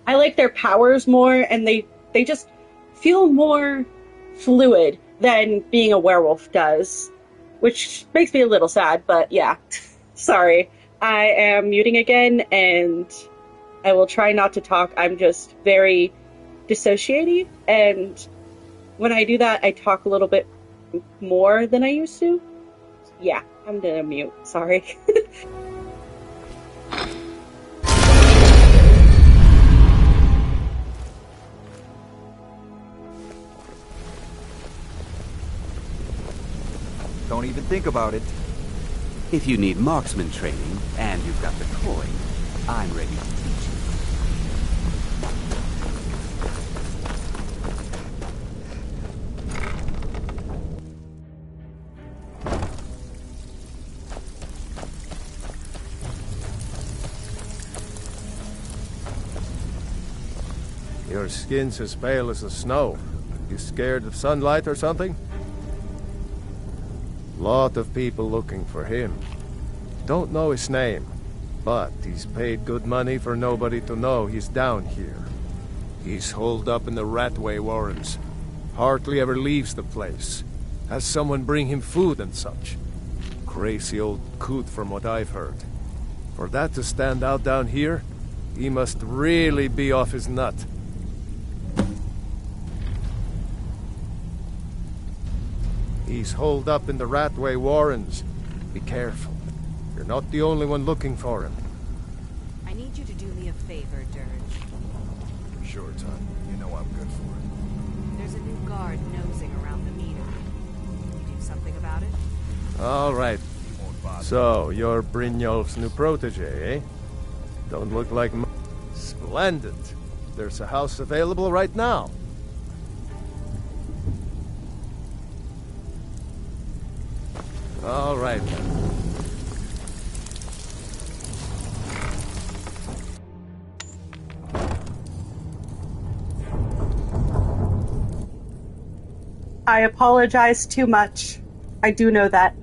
I like their powers more, and they just feel more fluid than being a werewolf does, which makes me a little sad, but yeah. Sorry. I am muting again, and I will try not to talk. I'm just very dissociative, and when I do that, I talk a little bit more than I used to. Yeah, I'm gonna mute. Sorry.
Don't even think about it. If you need marksman training, and you've got the coin, I'm ready to teach you.
Your skin's as pale as the snow. You scared of sunlight or something? Lot of people looking for him. Don't know his name, but he's paid good money for nobody to know he's down here. He's holed up in the Ratway Warrens. Hardly ever leaves the place. Has someone bring him food and such. Crazy old coot from what I've heard. For that to stand out down here, he must really be off his nut. He's holed up in the Ratway Warrens. Be careful. You're not the only one looking for him.
I need you to do me a favor, Dirge.
For sure, Todd. You know I'm good for it.
There's a new guard nosing around the meter. Can you do something about it?
All right. So, you're Brynjolf's new protege, eh? Don't look like Splendid. There's a house available right now. All right.
I apologize too much. I do know that.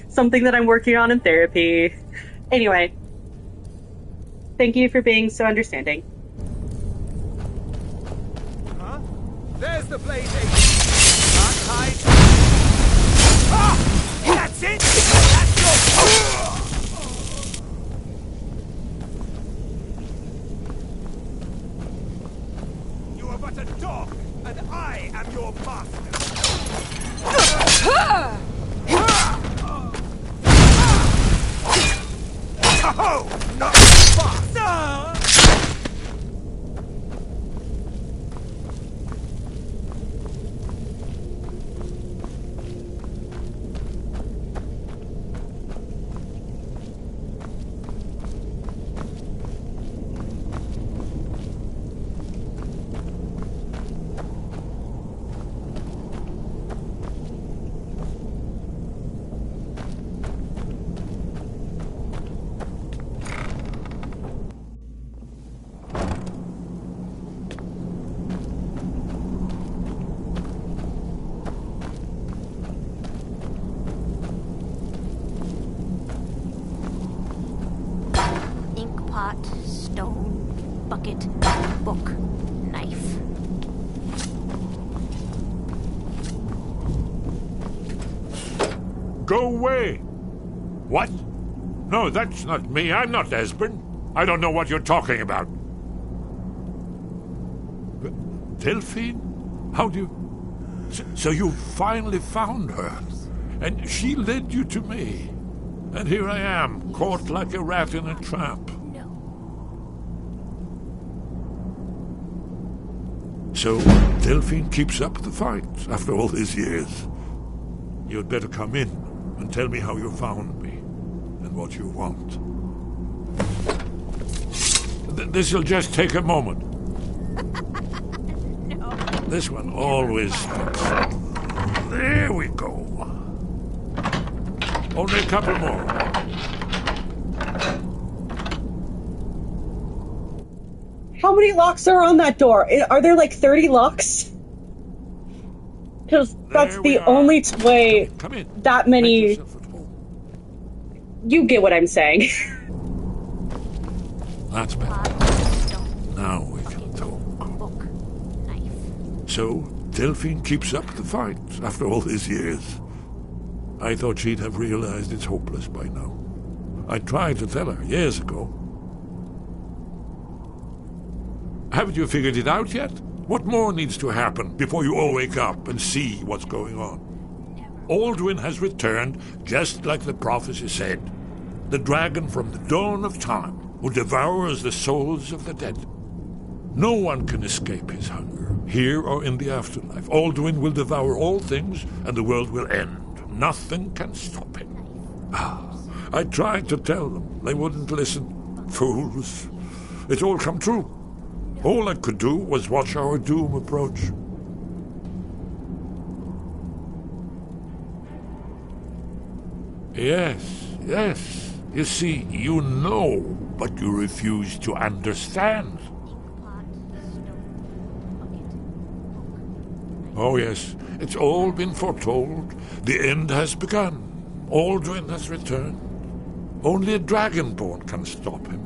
Something that I'm working on in therapy. Anyway. Thank you for being so understanding.
Huh? There's the blazing! Can't hide! Ah! That's it! That's your... You are but a dog, and I am your master! Oh, not fast!
Pot, stone, bucket, book, knife.
Go away! What? No, that's not me. I'm not Esbern. I don't know what you're talking about. Delphine? How do you... So you finally found her, and she led you to me. And here I am, caught like a rat in a trap. So Delphine keeps up the fight after all these years. You'd better come in and tell me how you found me and what you want. This'll just take a moment. This one always... There we go. Only a couple more.
How many locks are on that door? Are there like 30 locks? Because that's the only way that many... You get what I'm saying.
That's better. Now we can talk. So, Delphine keeps up the fight after all these years. I thought she'd have realized it's hopeless by now. I tried to tell her years ago. Haven't you figured it out yet? What more needs to happen before you all wake up and see what's going on? Alduin has returned, just like the prophecy said. The dragon from the dawn of time, who devours the souls of the dead. No one can escape his hunger, here or in the afterlife. Alduin will devour all things, and the world will end. Nothing can stop him. I tried to tell them. They wouldn't listen. Fools. It's all come true. All I could do was watch our doom approach. Yes. You see, you know, but you refuse to understand. Oh, yes. It's all been foretold. The end has begun. Alduin has returned. Only a dragonborn can stop him.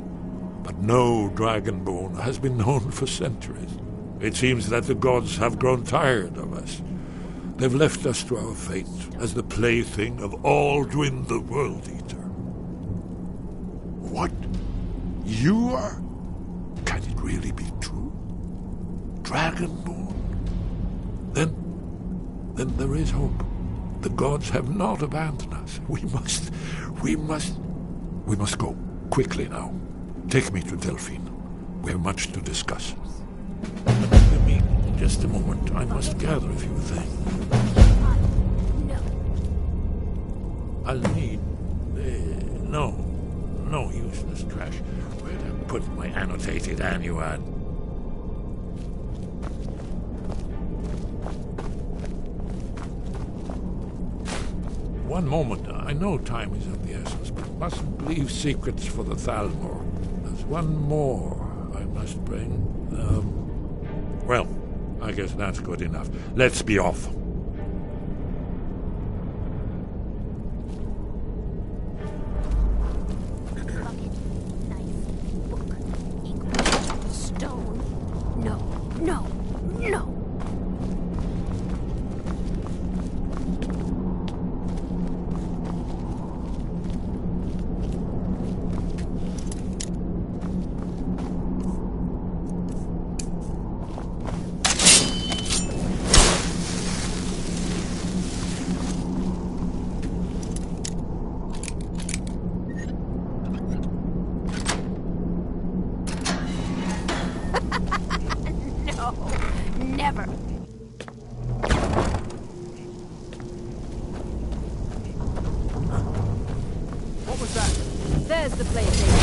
But no dragonborn has been known for centuries. It seems that the gods have grown tired of us. They've left us to our fate as the plaything of Alduin the World Eater. What? You are? Can it really be true? Dragonborn? Then there is hope. The gods have not abandoned us. We must go. Quickly now. Take me to Delphine. We have much to discuss. Let me, just a moment. I must gather a few things. I'll need... No useless trash. Where'd I put my annotated annuad? One moment. I know time is of the essence, but mustn't leave secrets for the Thalmor. There's one more I must bring. Well, I guess that's good enough. Let's be off.
Stone. No. Never.
What was that? There's the PlayStation.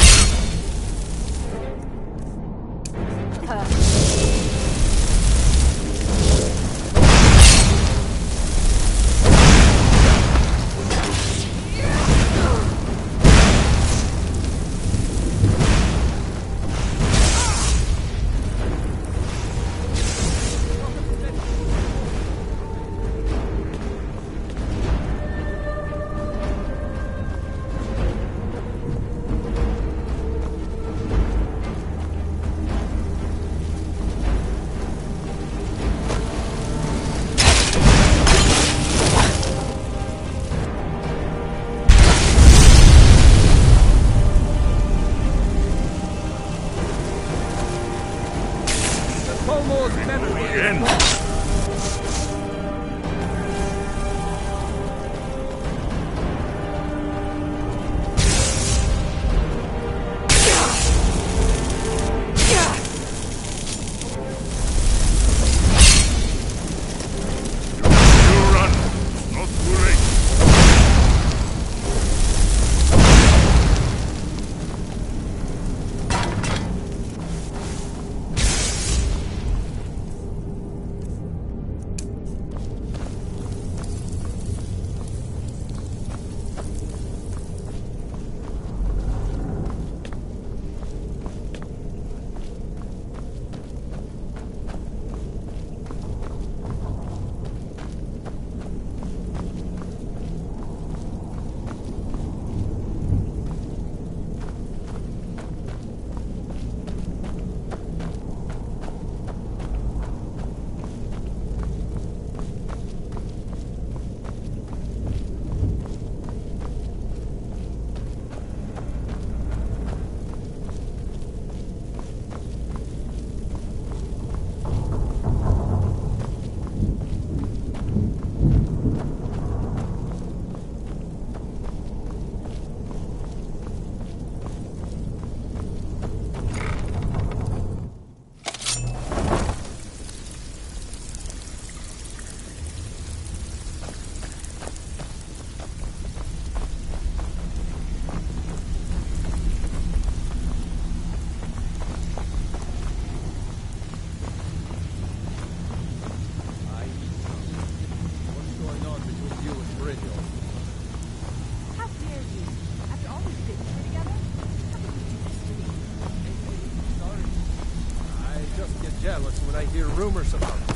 jealous when I hear rumors about it.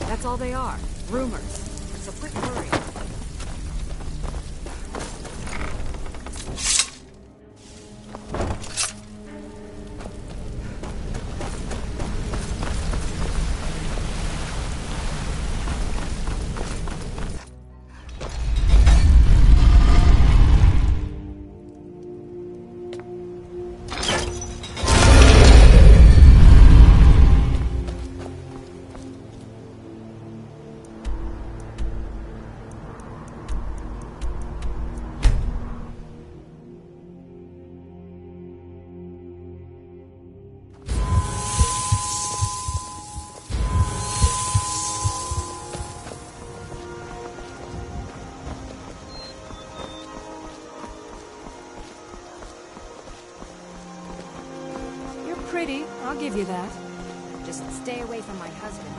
That's all they are. Rumors. So quit worrying. Pretty, I'll give you that. Just stay away from my husband.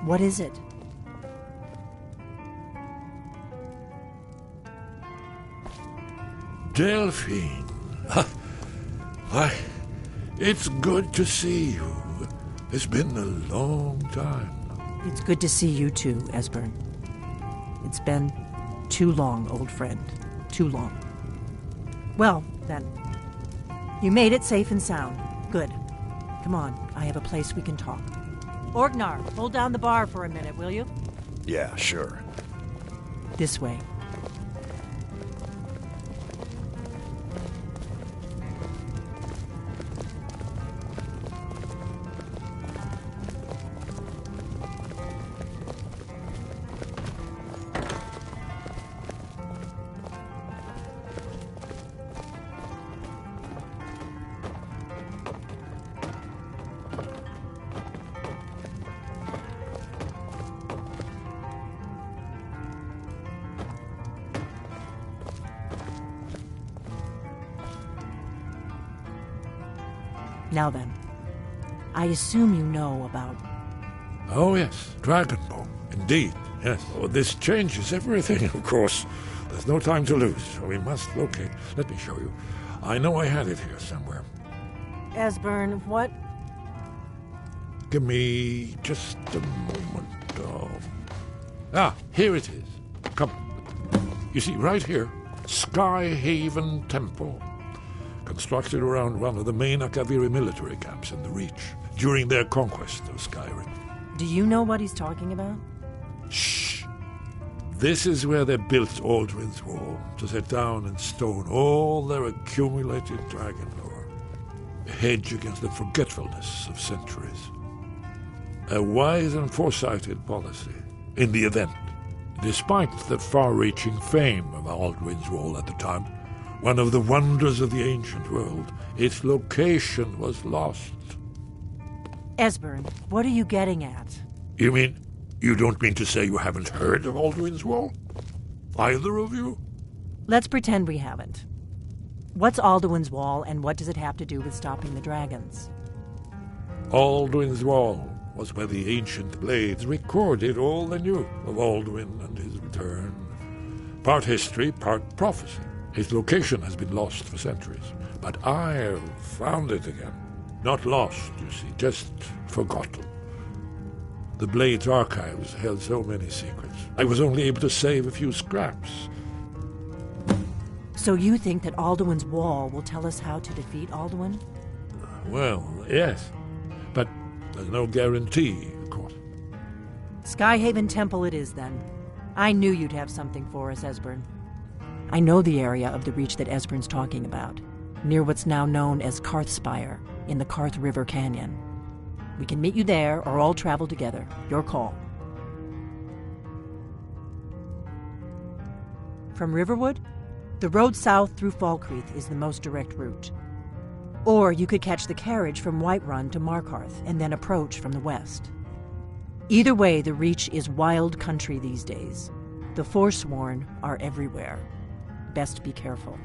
What is it?
Delphine. Why, it's good to see you. It's been a long time.
It's good to see you too, Esbern. It's been too long, old friend. Too long. Well, then. You made it safe and sound. Good. Come on, I have a place we can talk. Orgnar, hold down the bar for a minute, will you?
Yeah, sure.
This way. Now then, I assume you know about...
Oh, yes, Dragonborn. Indeed, yes. Oh, this changes everything, of course. There's no time to lose, so we must locate. Let me show you. I know I had it here somewhere.
Esbern, what?
Give me just a moment. Here it is. Come. You see, right here, Skyhaven Temple. Constructed around one of the main Akaviri military camps in the Reach during their conquest of Skyrim.
Do you know what he's talking about?
Shh! This is where they built Aldrin's Wall, to set down in stone all their accumulated dragon lore. A hedge against the forgetfulness of centuries. A wise and foresighted policy in the event. Despite the far-reaching fame of Aldrin's Wall at the time, one of the wonders of the ancient world, its location was lost.
Esbern, what are you getting at?
You mean, you don't mean to say you haven't heard of Aldrin's Wall? Either of you?
Let's pretend we haven't. What's Alduin's Wall, and what does it have to do with stopping the dragons?
Aldrin's Wall was where the ancient blades recorded all they knew of Alduin and his return. Part history, part prophecy. His location has been lost for centuries, but I've found it again. Not lost, you see, just forgotten. The Blade's archives held so many secrets. I was only able to save a few scraps.
So you think that Alduin's Wall will tell us how to defeat Alduin?
Well, yes, but there's no guarantee, of course.
Skyhaven Temple it is, then. I knew you'd have something for us, Esbern. I know the area of the Reach that Esbern's talking about, near what's now known as Karthspire, in the Karth River Canyon. We can meet you there, or all travel together. Your call. From Riverwood, the road south through Falkreath is the most direct route. Or you could catch the carriage from Whiterun to Markarth, and then approach from the west. Either way, the Reach is wild country these days. The Forsworn are everywhere. Best be careful.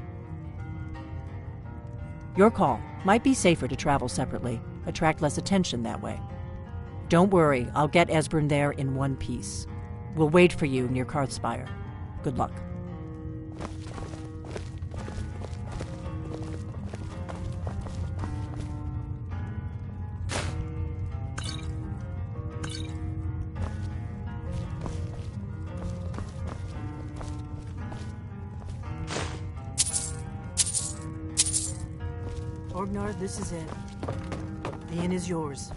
Your call. Might be safer to travel separately. Attract less attention that way. Don't worry, I'll get Esbern there in one piece. We'll wait for you near Karthspire. Good luck. Orgnar, this is it. The inn is yours.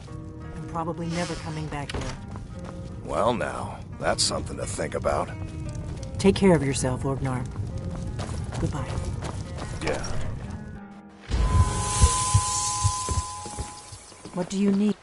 I'm probably never coming back here.
Well now, that's something to think about.
Take care of yourself, Orgnar. Goodbye.
Yeah.
What do you need?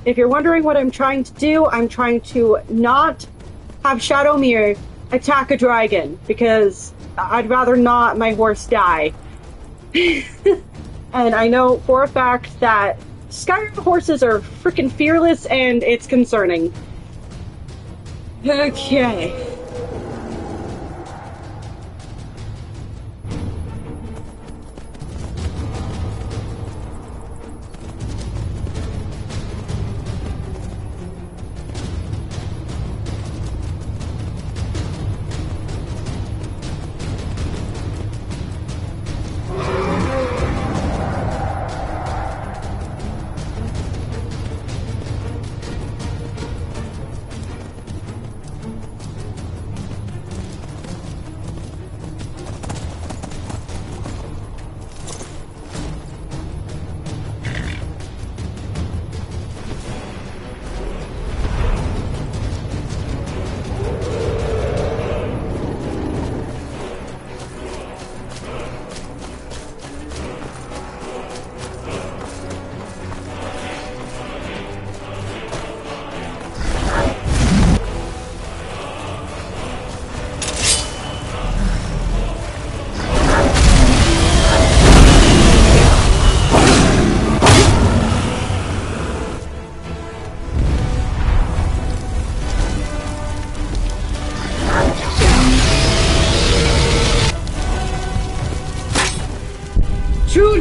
If you're wondering what I'm trying to do, I'm trying to not have Shadowmere attack a dragon, because I'd rather not my horse die. And I know for a fact that Skyrim horses are freaking fearless, and it's concerning. Okay.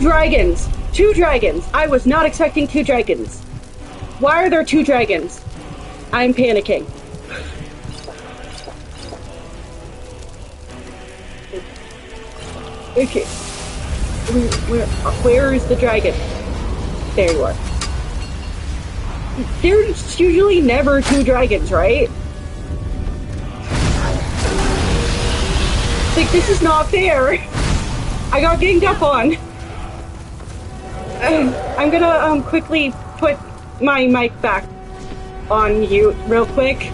Dragons! 2 dragons! I was not expecting 2 dragons. Why are there 2 dragons? I'm panicking. Okay. Where is the dragon? There you are. There's usually never 2 dragons, right? Like, this is not fair. I got ganged up on. I'm gonna quickly put my mic back on mute real quick.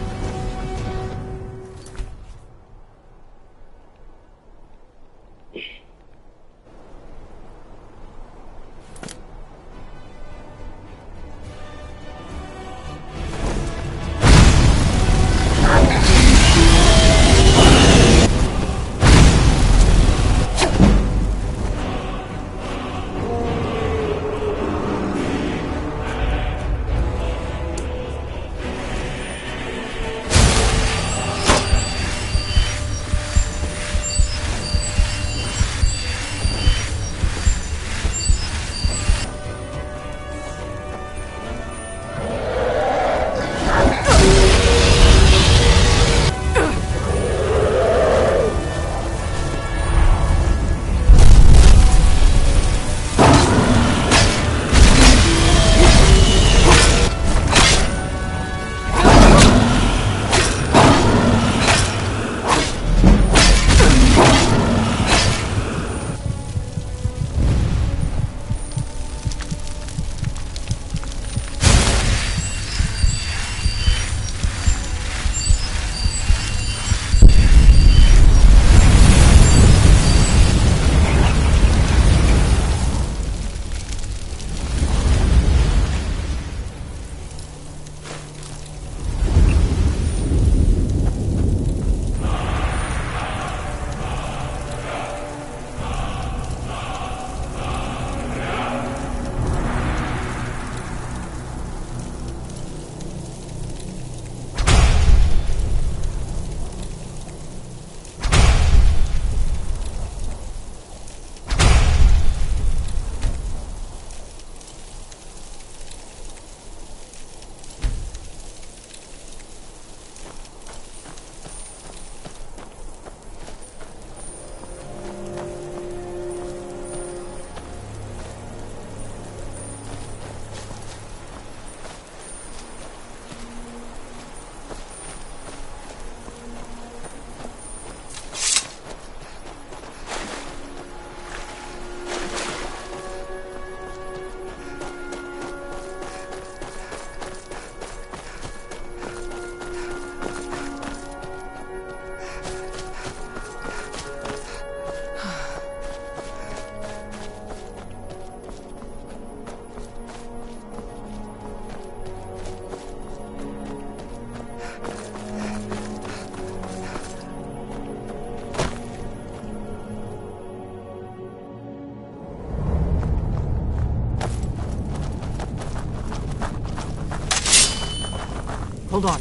Hold on.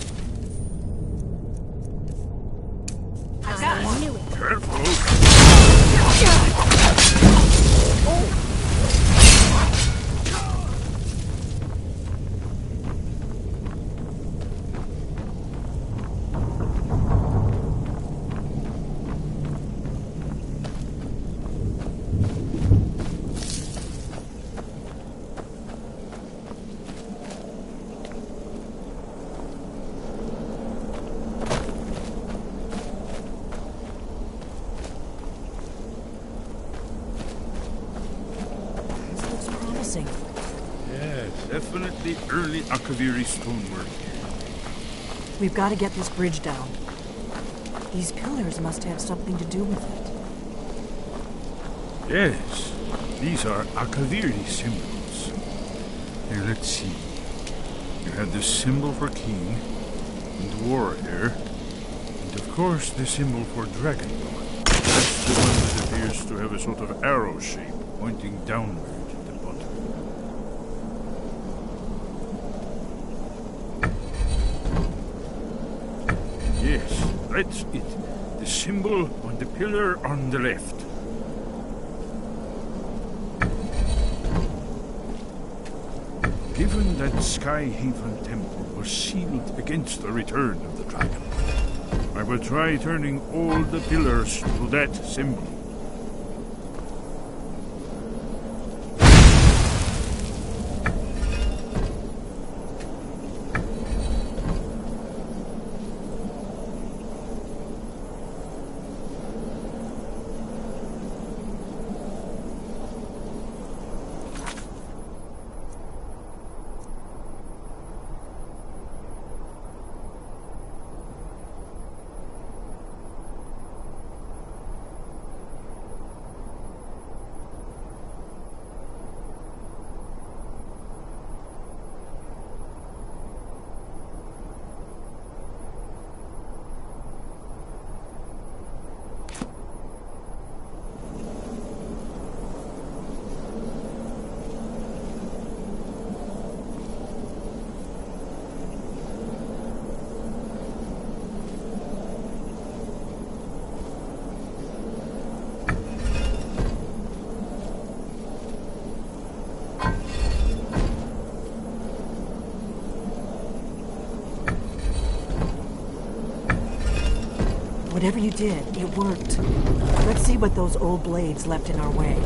I knew it.
Careful.
Yes, definitely early Akaviri stonework.
We've got to get this bridge down. These pillars must have something to do with it.
Yes, these are Akaviri symbols. Here, let's see. You have the symbol for king, and warrior, and of course the symbol for dragon. That's the one that appears to have a sort of arrow shape pointing downward at the bottom. Yes, that's it. The symbol on the pillar on the left. Given that Skyhaven Temple was sealed against the return of the dragon, I will try turning all the pillars to that symbol.
Whatever you did, it worked. Let's see what those old blades left in our way.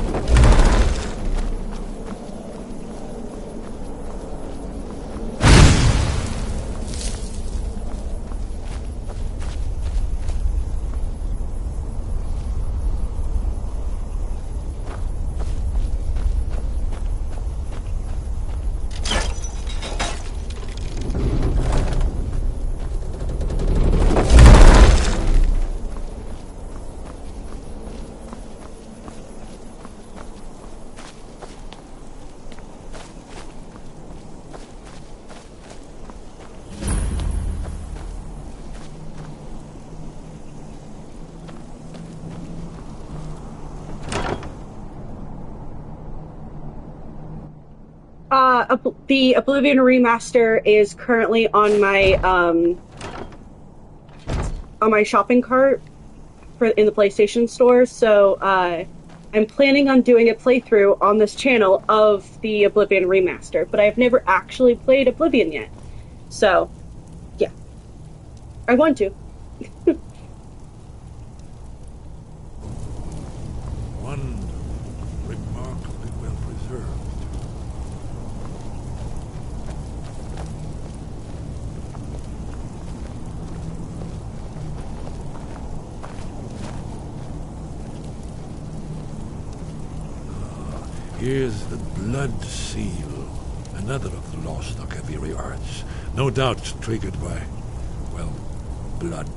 The Oblivion remaster is currently on my shopping cart in the PlayStation Store, so I'm planning on doing a playthrough on this channel of the Oblivion remaster, but I've never actually played Oblivion yet. So, yeah. I want to.
One remarkably well preserved. Here's the blood seal, another of the lost Akaviri arts, no doubt triggered by, well, blood.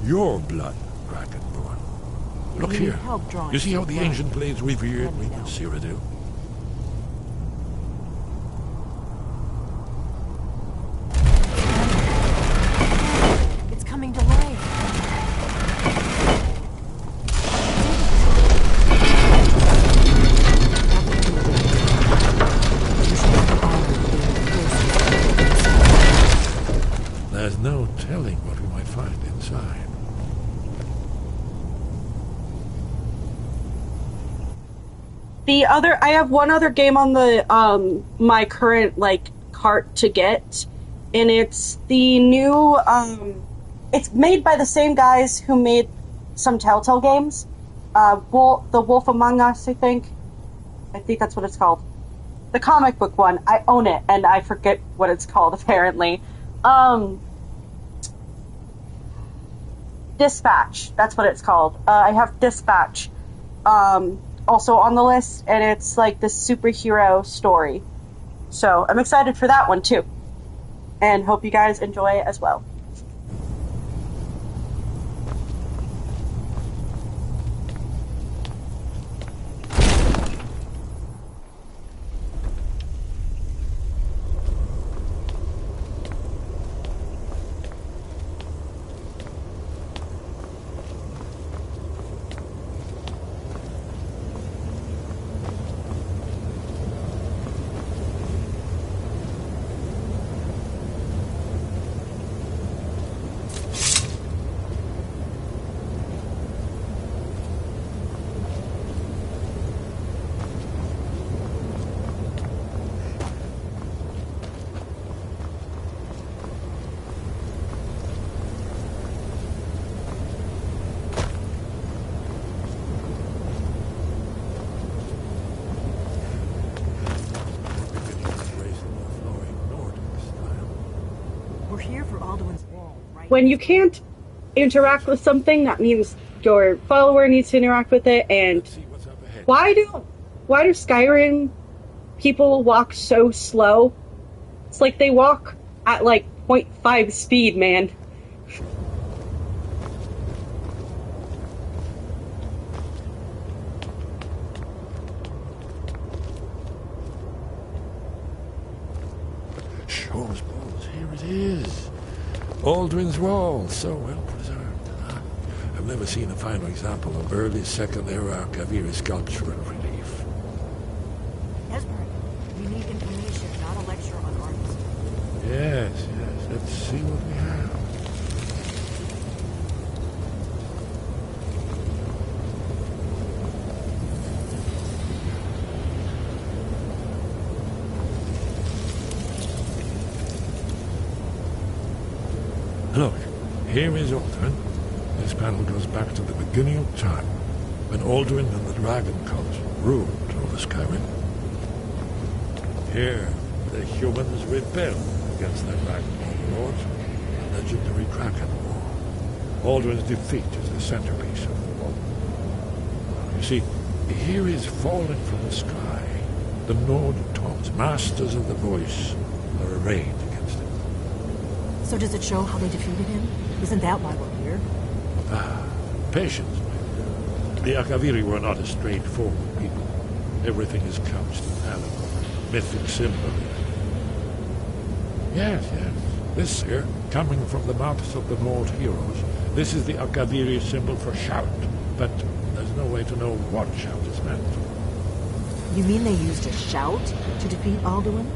Your blood, Dragonborn. Look
We need
here.
help drawing
You see how the
blood.
ancient blades revered Regan Cyrodiil?
It's coming to life.
no telling what we might find inside.
I have one other game on the my current cart to get, and it's the new it's made by the same guys who made some Telltale games. The Wolf Among Us, I think that's what it's called. The comic book one. I own it, and I forget what it's called apparently. Dispatch, that's what it's called. I have Dispatch also on the list, and it's like this superhero story. So I'm excited for that one too, and hope you guys enjoy it as well. When you can't interact with something, that means your follower needs to interact with it. And why do Skyrim people walk so slow? It's like they walk at 0.5 speed, man.
Shore's balls, here it is. Aldrin's Wall, so well preserved. I've never seen a finer example of early Second Era Kaviri sculptural relief.
Esbern, we need information, not a lecture on arts.
Yes, let's see what we have. Look, here is Aldrin. This panel goes back to the beginning of time, when Aldrin and the Dragon Cult ruled over Skyrim. Here, the humans rebelled against their Dragon lords, the legendary Kraken War. Aldrin's defeat is the centerpiece of the war. You see, here is falling from the sky. The Nord Toms, masters of the voice, are arrayed against him.
So does it show how they defeated him? Isn't that why we're here?
Patience. The Akaviri were not a straightforward people. Everything is couched in allegory, mythic symbol. Yes. This here, coming from the mouths of the Nord heroes, this is the Akaviri symbol for shout, but there's no way to know what shout is meant.
You mean they used a shout to defeat Alduin?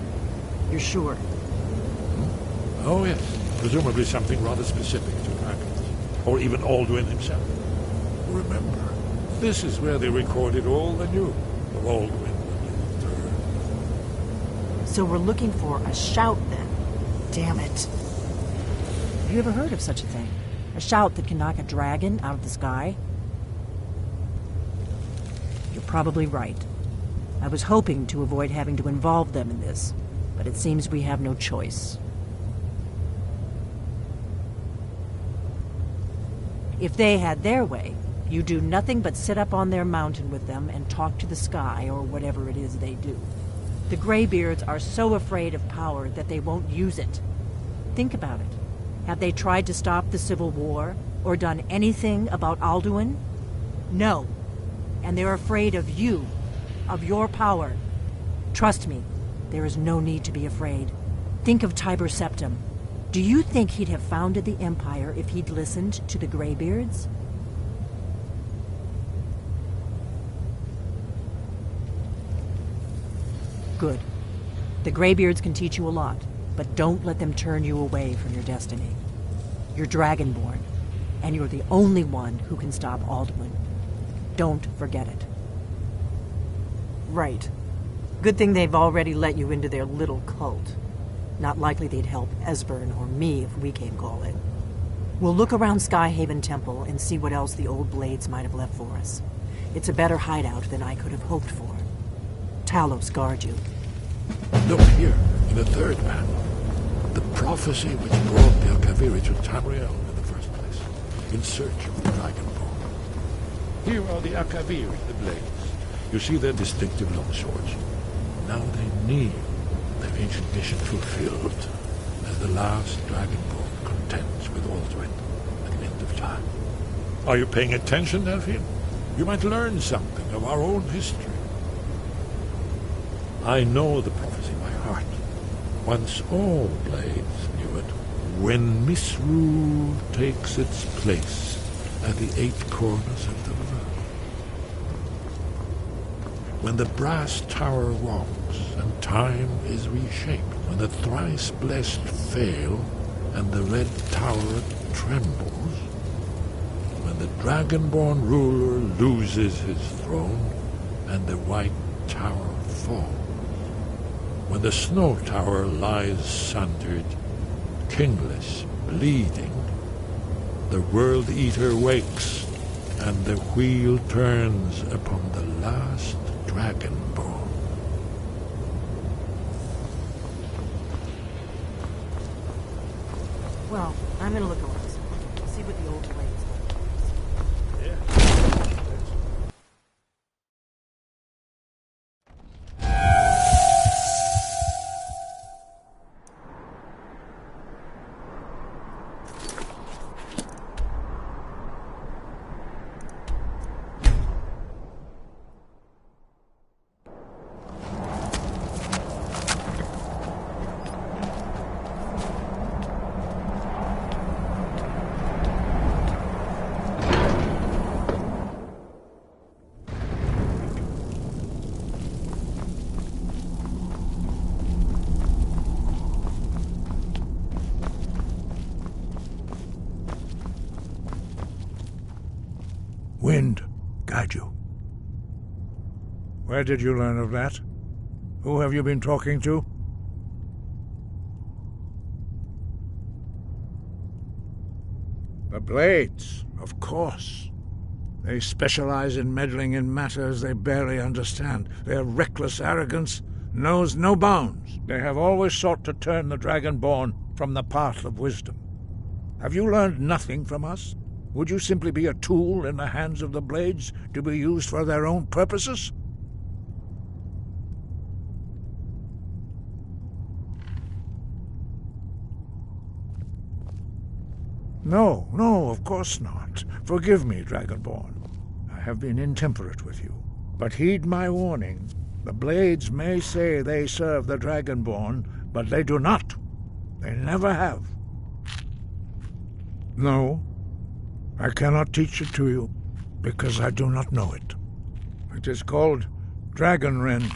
You're sure?
Oh, yes. Presumably something rather specific to dragons, or even Alduin himself. Remember, this is where they recorded all the news of Alduin the Third.
So we're looking for a shout then. Damn it. Have you ever heard of such a thing? A shout that can knock a dragon out of the sky? You're probably right. I was hoping to avoid having to involve them in this, but it seems we have no choice. If they had their way, you do nothing but sit up on their mountain with them and talk to the sky or whatever it is they do. The Greybeards are so afraid of power that they won't use it. Think about it. Have they tried to stop the Civil War or done anything about Alduin? No. And they're afraid of you, of your power. Trust me, there is no need to be afraid. Think of Tiber Septim. Do you think he'd have founded the Empire if he'd listened to the Greybeards? Good. The Greybeards can teach you a lot, but don't let them turn you away from your destiny. You're Dragonborn, and you're the only one who can stop Alduin. Don't forget it. Right. Good thing they've already let you into their little cult. Not likely they'd help Esbern or me if we came calling. We'll look around Skyhaven Temple and see what else the old blades might have left for us. It's a better hideout than I could have hoped for. Talos guard you.
Look here, in the third panel. The prophecy which brought the Alkaviri to Tamriel in the first place, in search of the Dragonborn. Here are the Alkaviri, the blades. You see their distinctive long swords. Now they need their ancient mission fulfilled, as the last Dragonborn contends with Alduin at the end of time. Are you paying attention, Delphine? You might learn something of our own history. I know the prophecy by heart. Once all blades knew it. When misrule takes its place at the 8 corners of the world. When the brass tower walks and time is reshaped. When the thrice blessed fail and the red tower trembles. When the Dragonborn ruler loses his throne and the white tower falls. When the snow tower lies sundered, kingless, bleeding, the World Eater wakes, and the wheel turns upon the last Dragonborn.
Well, I'm gonna look around. See what the old blades look.
Wind guide you. Where did you learn of that? Who have you been talking to? The Blades, of course. They specialize in meddling in matters they barely understand. Their reckless arrogance knows no bounds. They have always sought to turn the Dragonborn from the path of wisdom. Have you learned nothing from us? Would you simply be a tool in the hands of the Blades to be used for their own purposes? No, of course not. Forgive me, Dragonborn. I have been intemperate with you. But heed my warning. The Blades may say they serve the Dragonborn, but they do not. They never have. No, I cannot teach it to you, because I do not know it. It is called Dragonrend,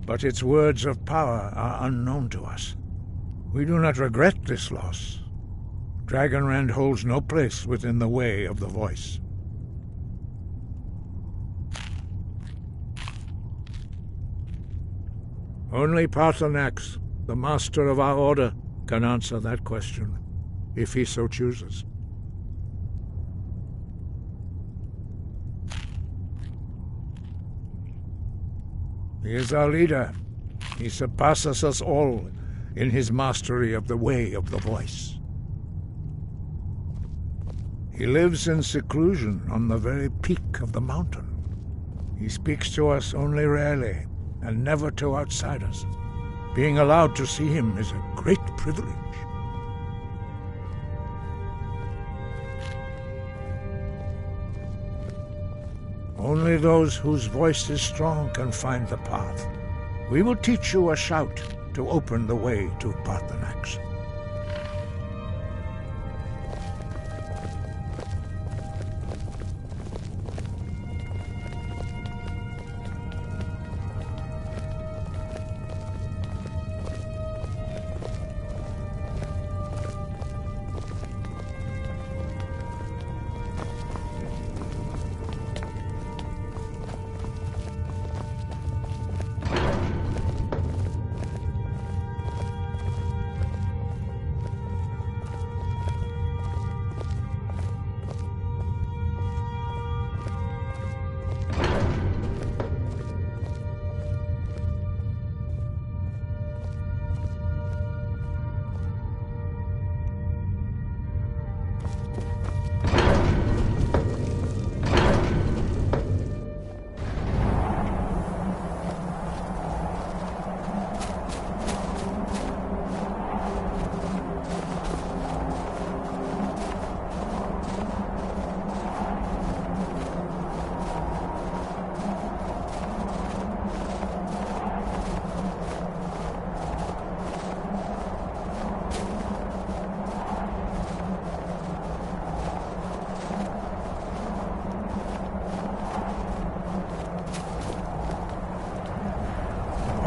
but its words of power are unknown to us. We do not regret this loss. Dragonrend holds no place within the way of the voice. Only Paarthurnax, the master of our order, can answer that question, if he so chooses. He is our leader. He surpasses us all in his mastery of the way of the voice. He lives in seclusion on the very peak of the mountain. He speaks to us only rarely, and never to outsiders. Being allowed to see him is a great privilege. Only those whose voice is strong can find the path. We will teach you a shout to open the way to Paarthurnax.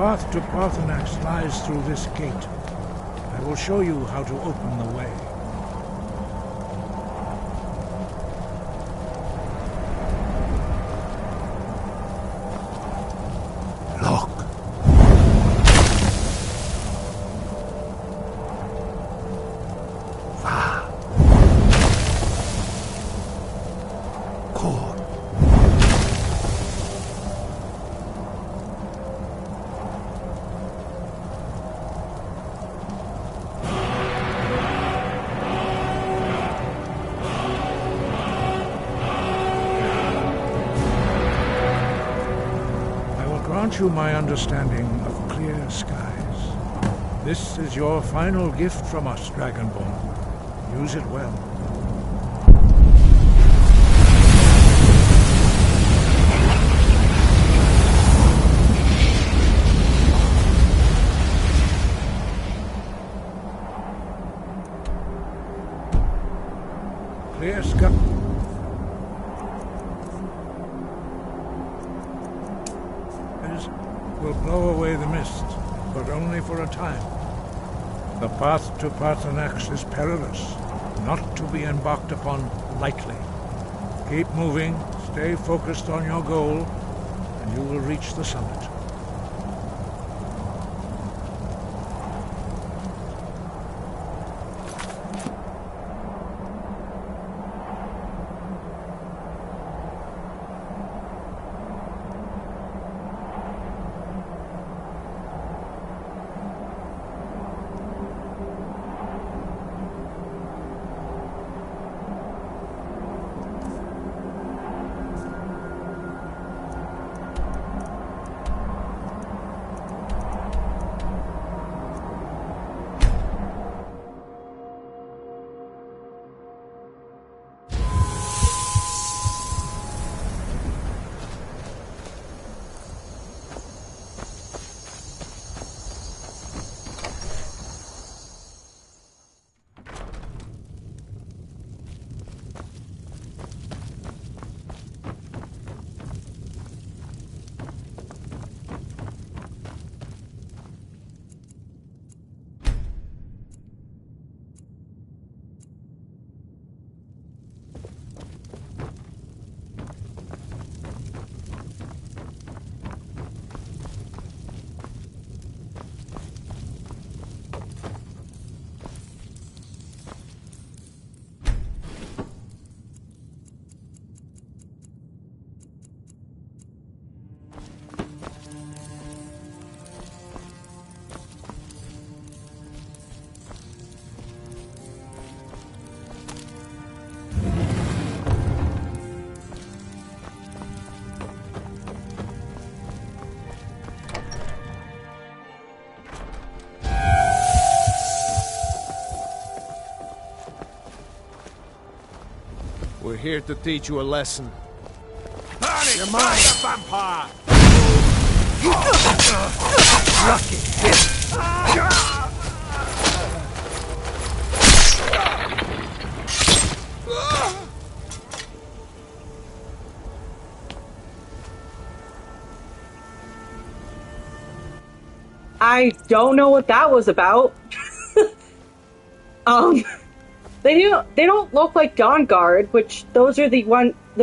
path to Parthenax lies through this gate. I will show you how to open the way. Grant you my understanding of clear skies. This is your final gift from us, Dragonborn. Use it well. Clear sky. Will blow away the mist, but only for a time. The path to Parthenax is perilous, not to be embarked upon lightly. Keep moving, stay focused on your goal, and you will reach the summit.
We're here to teach you a lesson.
You're mine, vampire!
Lucky hit!
I don't know what that was about. They don't look like Dawn Guard, which those are the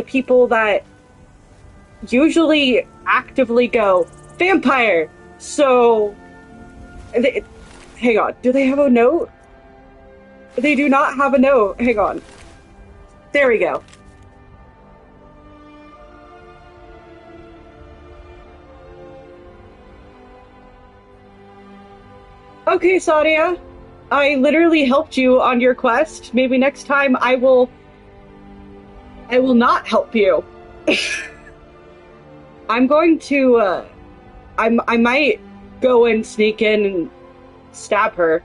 people that usually actively go vampire. So, hang on. Do they have a note? They do not have a note. Hang on. There we go. Okay, Sadia. I literally helped you on your quest. Maybe next time I will not help you. I'm going to, I might go and sneak in and stab her.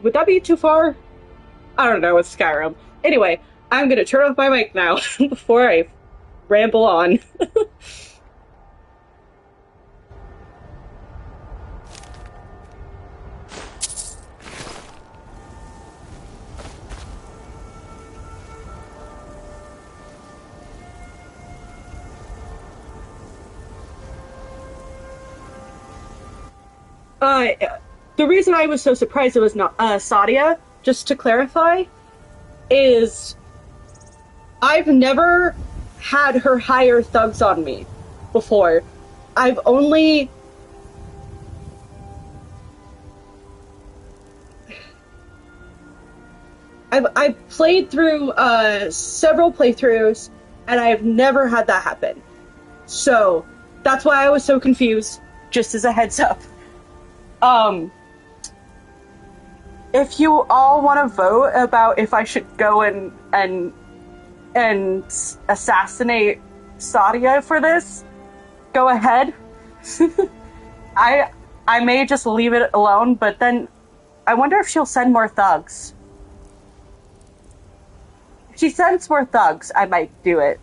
Would that be too far? I don't know, it's Skyrim. Anyway, I'm gonna turn off my mic now before I ramble on. The reason I was so surprised it was not Sadia, just to clarify, is I've never had her hire thugs on me before. I've only... I've played through several playthroughs, and I've never had that happen. So, that's why I was so confused, just as a heads up. If you all want to vote about if I should go and assassinate Sadia for this, go ahead. I may just leave it alone, but then I wonder if she'll send more thugs. If she sends more thugs, I might do it.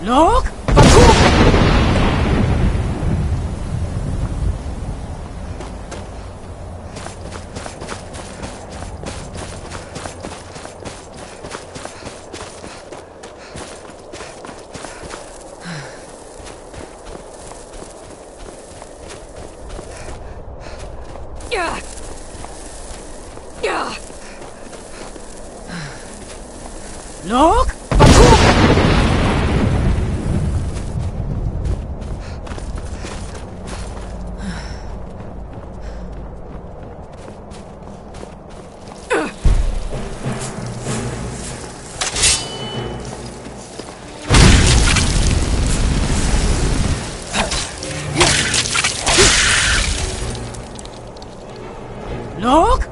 Look! Look! Look!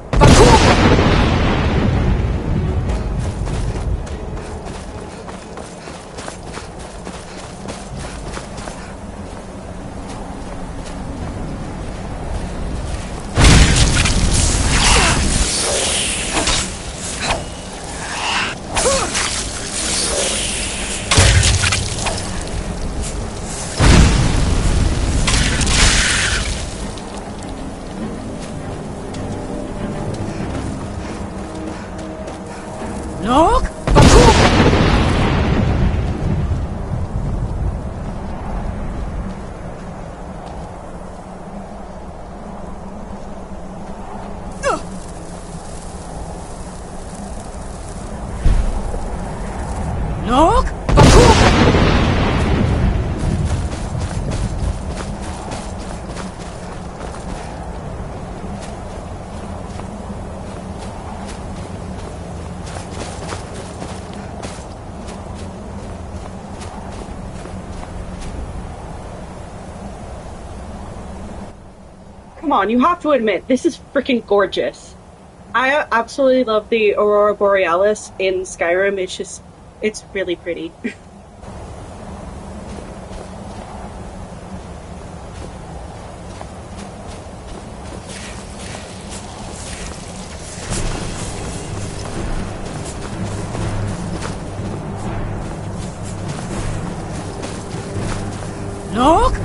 Look! Look!
Come on, you have to admit, this is freaking gorgeous. I absolutely love the Aurora Borealis in Skyrim. It's really pretty.
Look!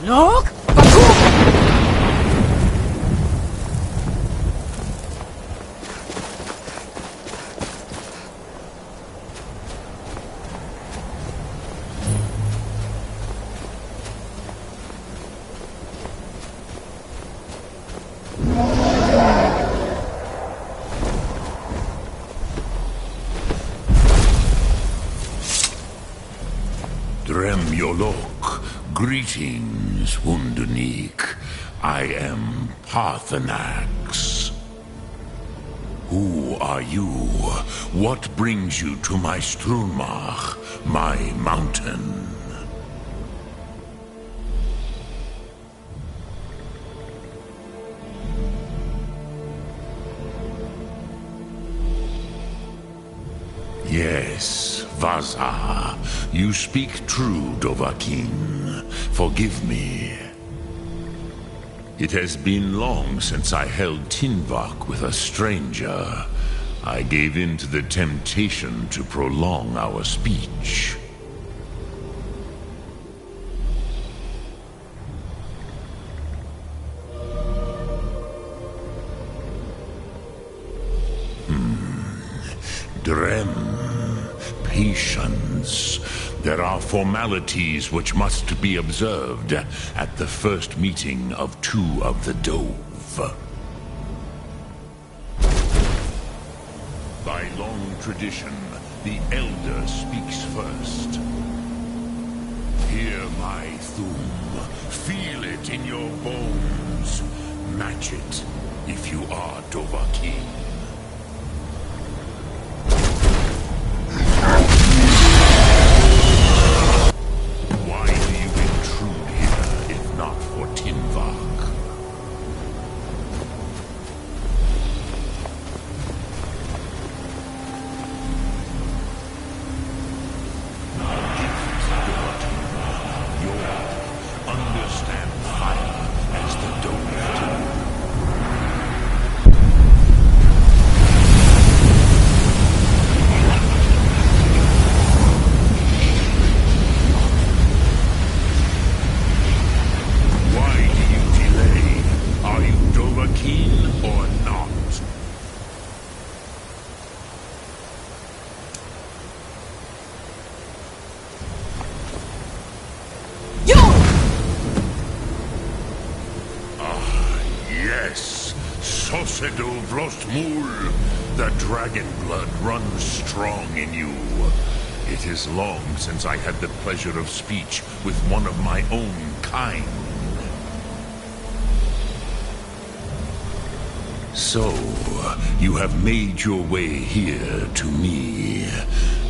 Look!
Dremyolok, greetings, Wundernik. I am Parthenax. Who are you? What brings you to my Strunmach, my mountain? Yes, Vaza. You speak true, Dovahkiin. Forgive me. It has been long since I held Tinvak with a stranger. I gave in to the temptation to prolong our speech. Drem, patience. There are formalities which must be observed at the first meeting of two of the Dove. By long tradition, the Elder speaks first. Hear my Thum. Feel it in your bones. Match it if you are Dovahkiin. Why do you intrude here if not for Tinvak? Understand fire as the Dove do. Why do you delay? Are you Dovahkiin or not? Yes, Sosedo Vrostmul. The dragon blood runs strong in you. It is long since I had the pleasure of speech with one of my own kind. So, you have made your way here to me.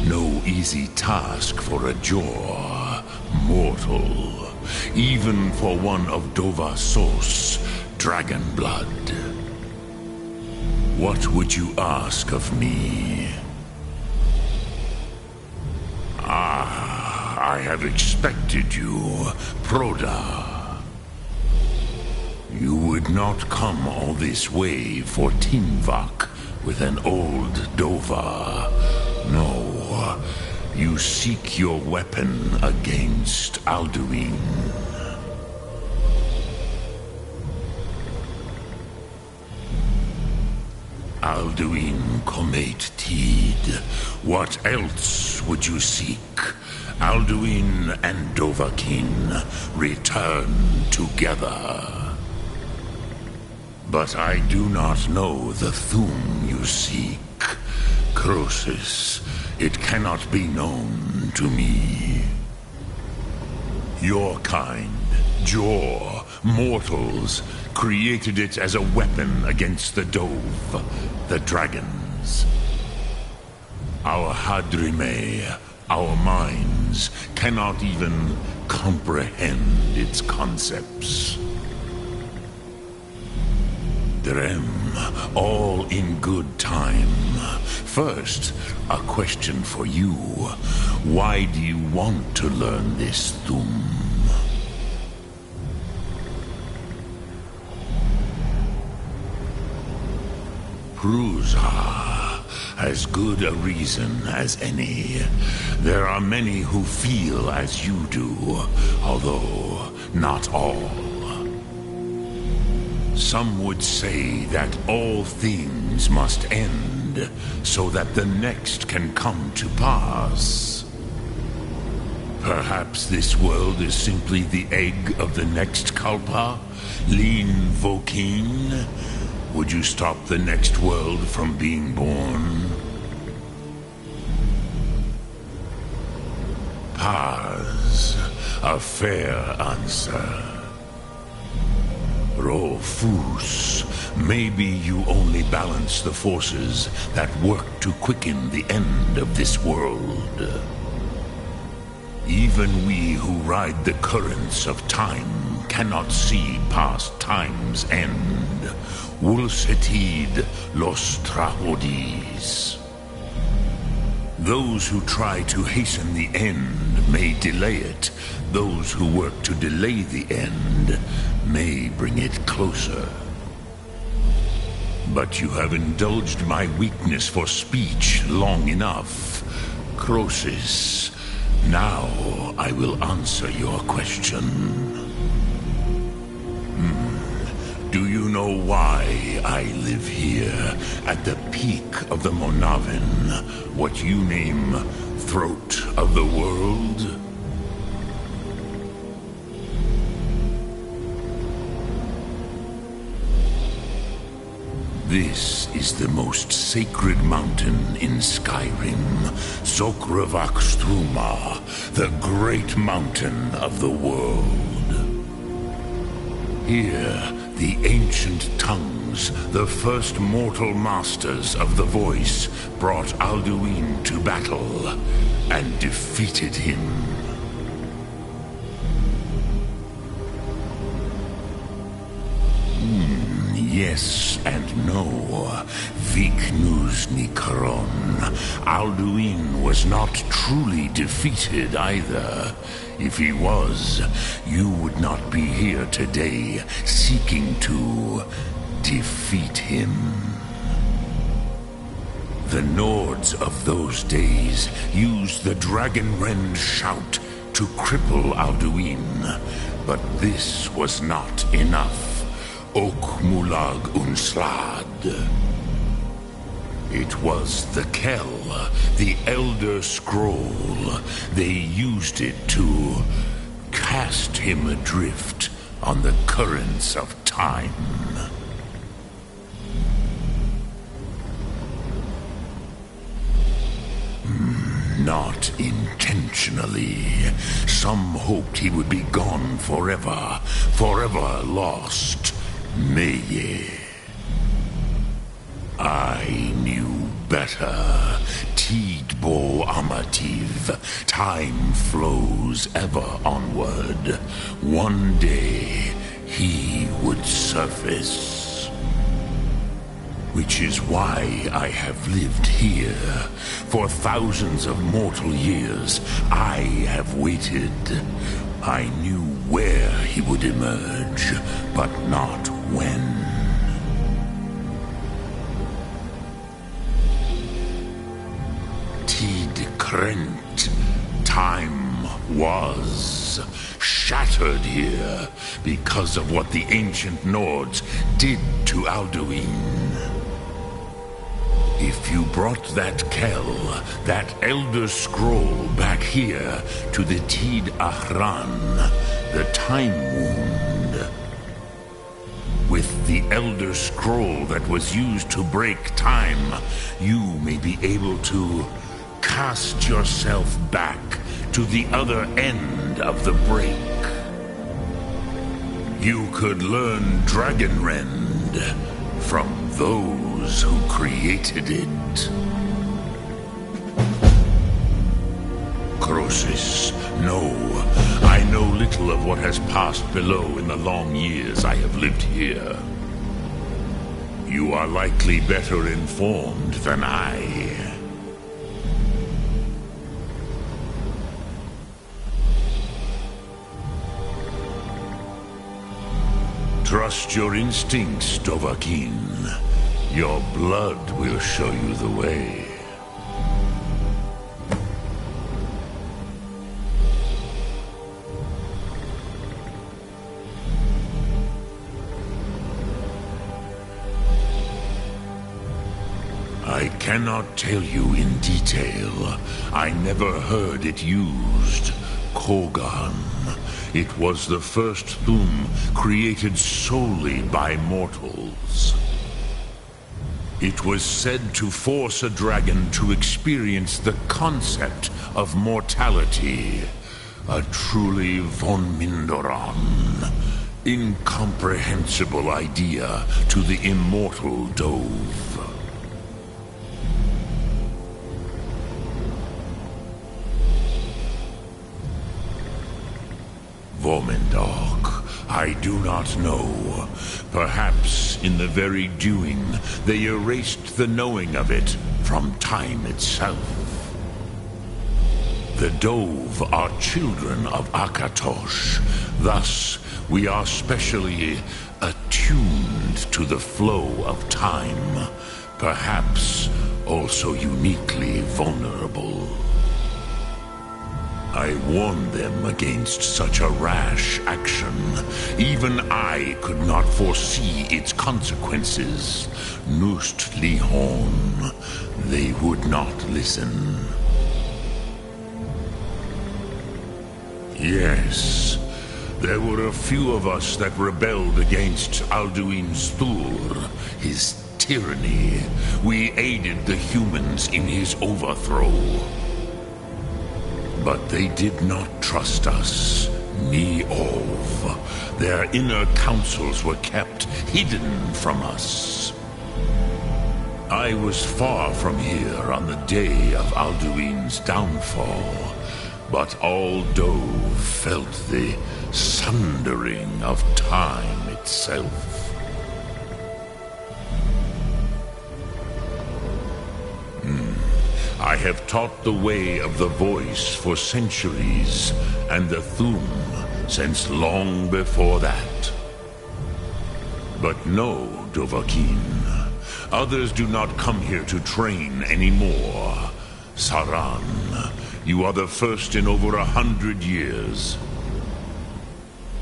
No easy task for a Jor, mortal. Even for one of Dovasos, dragon blood. What would you ask of me? Ah, I have expected you, Proda. You would not come all this way for Tinvak with an old Dova. No, you seek your weapon against Alduin. Alduin Comet Tid. What else would you seek? Alduin and Dovahkiin return together. But I do not know the Thum you seek. Croesus, it cannot be known to me. Your kind, Jor, mortals, created it as a weapon against the Dove, the dragons. Our Hadrime, our minds, cannot even comprehend its concepts. Drem, all in good time. First, a question for you. Why do you want to learn this Thum? Prusa, as good a reason as any. There are many who feel as you do, although not all. Some would say that all things must end, so that the next can come to pass. Perhaps this world is simply the egg of the next Kalpa, Lin Vokin. Would you stop the next world from being born? Paz, a fair answer. Rofus, maybe you only balance the forces that work to quicken the end of this world. Even we who ride the currents of time cannot see past time's end. Wulsetid los trahodis. Those who try to hasten the end may delay it. Those who work to delay the end may bring it closer. But you have indulged my weakness for speech long enough. Croesus, now I will answer your question. Do you know why I live here, at the peak of the Monavin, what you name throat of the world? This is the most sacred mountain in Skyrim, Zokravak Struma, the great mountain of the world. Here, the ancient tongues, the first mortal masters of the voice, brought Alduin to battle and defeated him. Yes and no. Viknus Nikron. Alduin was not truly defeated either. If he was, you would not be here today seeking to defeat him. The Nords of those days used the Dragonrend shout to cripple Alduin, but this was not enough. Ok Mulag Unslad. It was the Kell, the Elder Scroll. They used it to cast him adrift on the currents of time. Not intentionally. Some hoped he would be gone forever, forever lost. Meye. I knew better. Tidbo Amativ. Time flows ever onward. One day, he would surface. Which is why I have lived here. For thousands of mortal years, I have waited. I knew where he would emerge, but not when. Tid Krent. Time was shattered here because of what the ancient Nords did to Alduin. If you brought that Kell, that Elder Scroll back here to the Tid Ahran, the Time Wound, with the Elder Scroll that was used to break time, you may be able to cast yourself back to the other end of the break. You could learn Dragonrend from those who created it. Croesus, no. I know little of what has passed below in the long years I have lived here. You are likely better informed than I. Trust your instincts, Dovahkiin. Your blood will show you the way. I cannot tell you in detail. I never heard it used. Kogan. It was the first Thum created solely by mortals. It was said to force a dragon to experience the concept of mortality. A truly von Mindoran. Incomprehensible idea to the immortal Dove. Vomendok, I do not know. Perhaps in the very doing, they erased the knowing of it from time itself. The Dove are children of Akatosh. Thus, we are specially attuned to the flow of time. Perhaps also uniquely vulnerable. I warned them against such a rash action. Even I could not foresee its consequences. Nust Lihon, they would not listen. Yes, there were a few of us that rebelled against Alduin's Thur, his tyranny. We aided the humans in his overthrow. But they did not trust us, ni Ov. Their inner counsels were kept hidden from us. I was far from here on the day of Alduin's downfall, but all Dove felt the sundering of time itself. I have taught the way of the voice for centuries, and the Thum since long before that. But no, Dovahkiin. Others do not come here to train anymore. Saran, you are the first in over 100 years.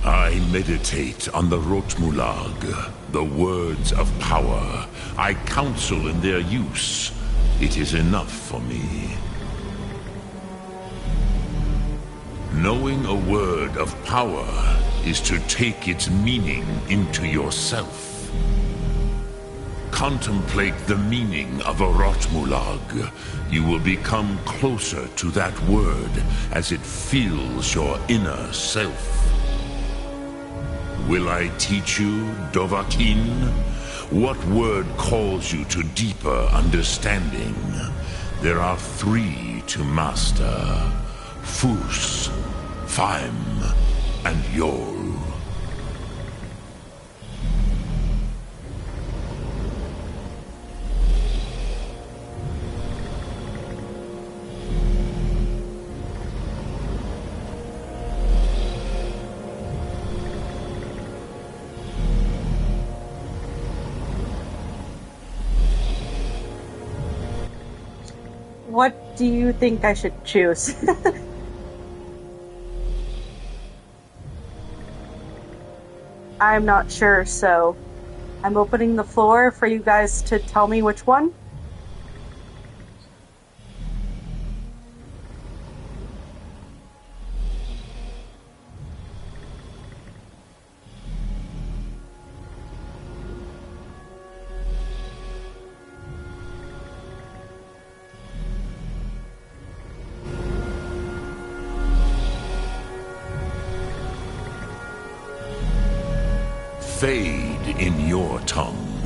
I meditate on the Rotmulag, the words of power. I counsel in their use. It is enough for me. Knowing a word of power is to take its meaning into yourself. Contemplate the meaning of a Rotmulag. You will become closer to that word as it fills your inner self. Will I teach you, Dovahkiin? What word calls you to deeper understanding? There are 3 to master. Fus, Faim, and Yol.
What do you think I should choose? I'm not sure, so I'm opening the floor for you guys to tell me which one.
Fade in your tongue.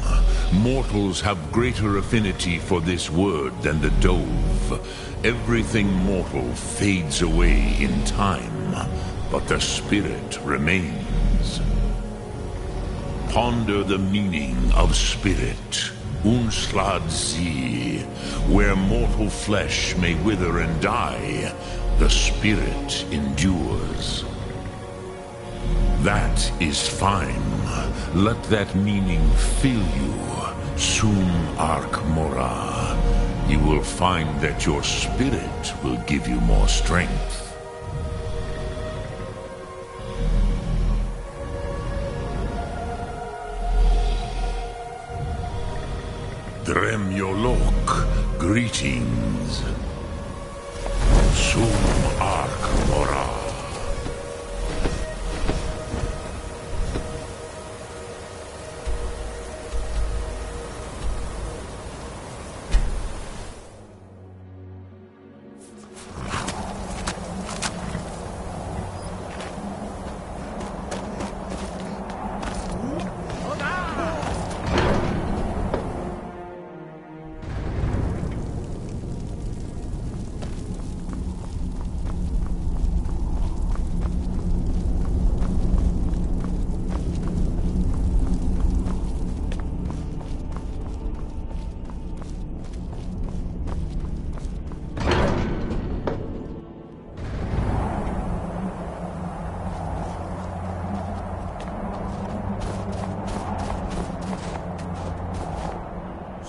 Mortals have greater affinity for this word than the Dove. Everything mortal fades away in time, but the spirit remains. Ponder the meaning of spirit. Unslad Zi. Where mortal flesh may wither and die, the spirit endures. That is fine. Let that meaning fill you. Sum Arc Mora. You will find that your spirit will give you more strength. Drem Yolok, greetings. Sum Arc Mora.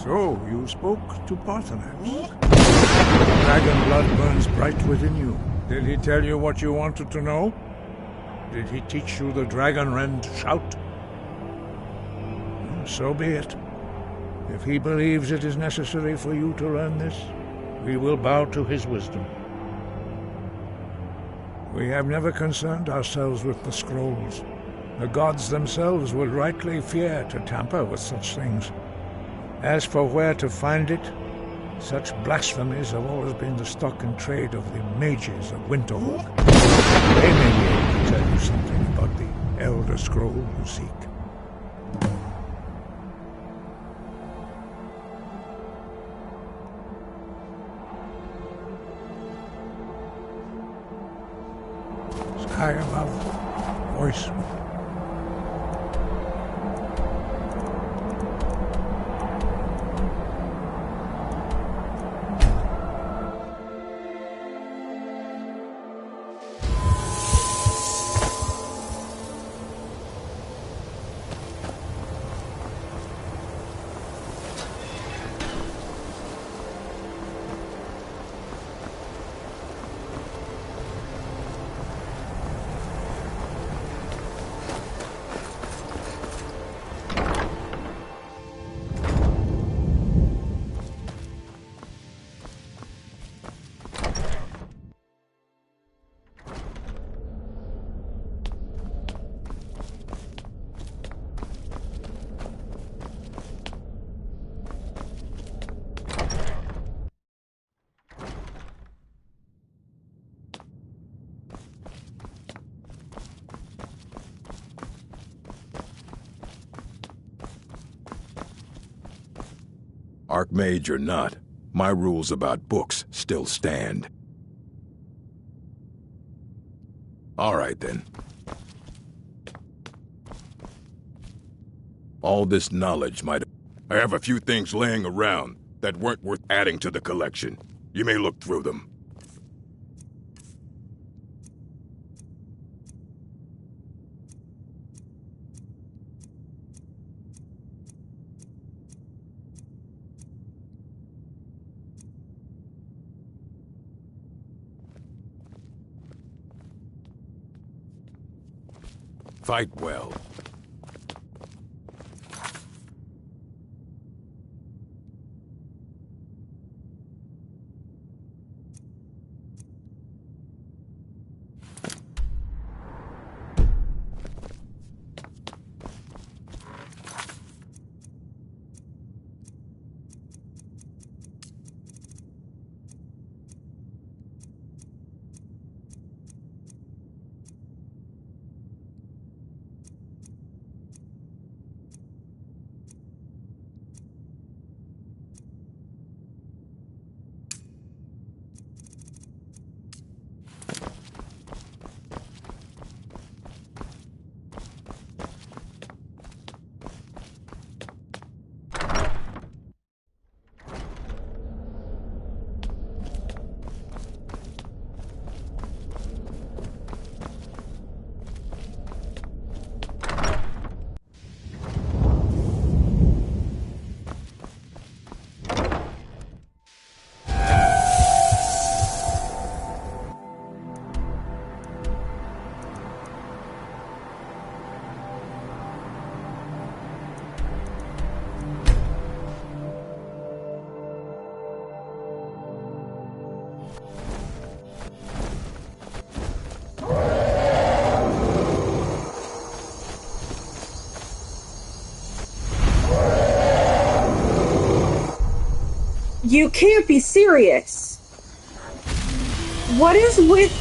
So, you spoke to Parthenax. Dragon blood burns bright within you. Did he tell you what you wanted to know? Did he teach you the dragon rend shout? So be it. If he believes it is necessary for you to learn this, we will bow to his wisdom. We have never concerned ourselves with the scrolls. The gods themselves would rightly fear to tamper with such things. As for where to find it, such blasphemies have always been the stock and trade of the mages of Winterhold. They may be able to tell you something about the Elder Scroll you seek. Sky above, voice.
Archmage or not, my rules about books still stand. All right, then. All this knowledge might... I have a few things laying around that weren't worth adding to the collection. You may look through them. Fight well.
You can't be serious. What is with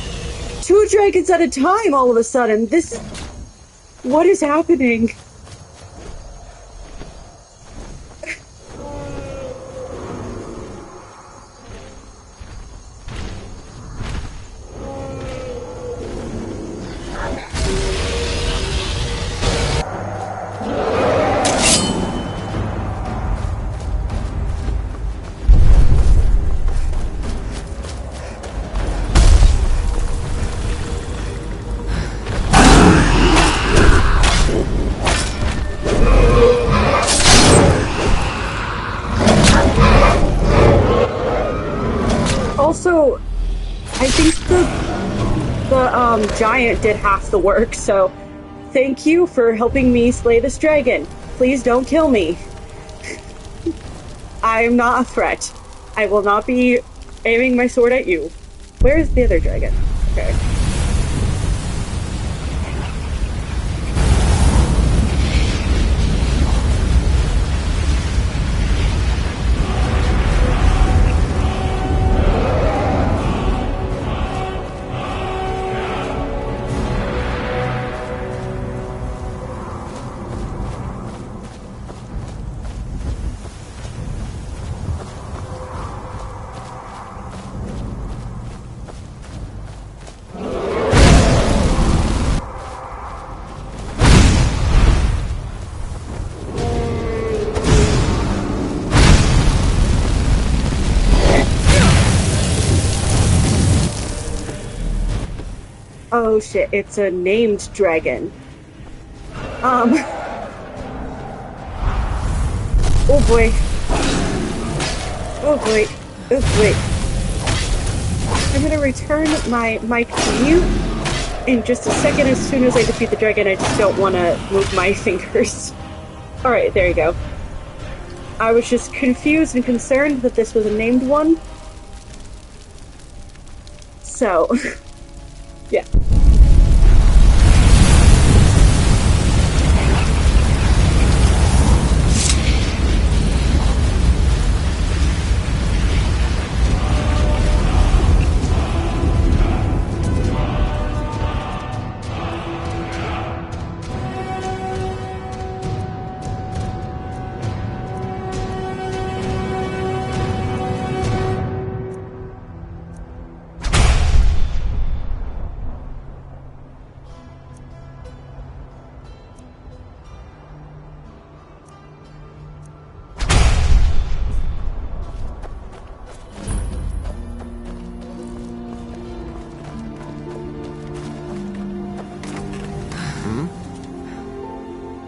2 dragons at a time all of a sudden? What is happening? Also, I think the giant did half the work, so thank you for helping me slay this dragon. Please don't kill me. I am not a threat. I will not be aiming my sword at you. Where is the other dragon? Okay. Oh shit, it's a named dragon. Oh boy. Oh boy. Oh boy. I'm gonna return my mic to mute in just a second as soon as I defeat the dragon. I just don't want to move my fingers. Alright, there you go. I was just confused and concerned that this was a named one. So, yeah.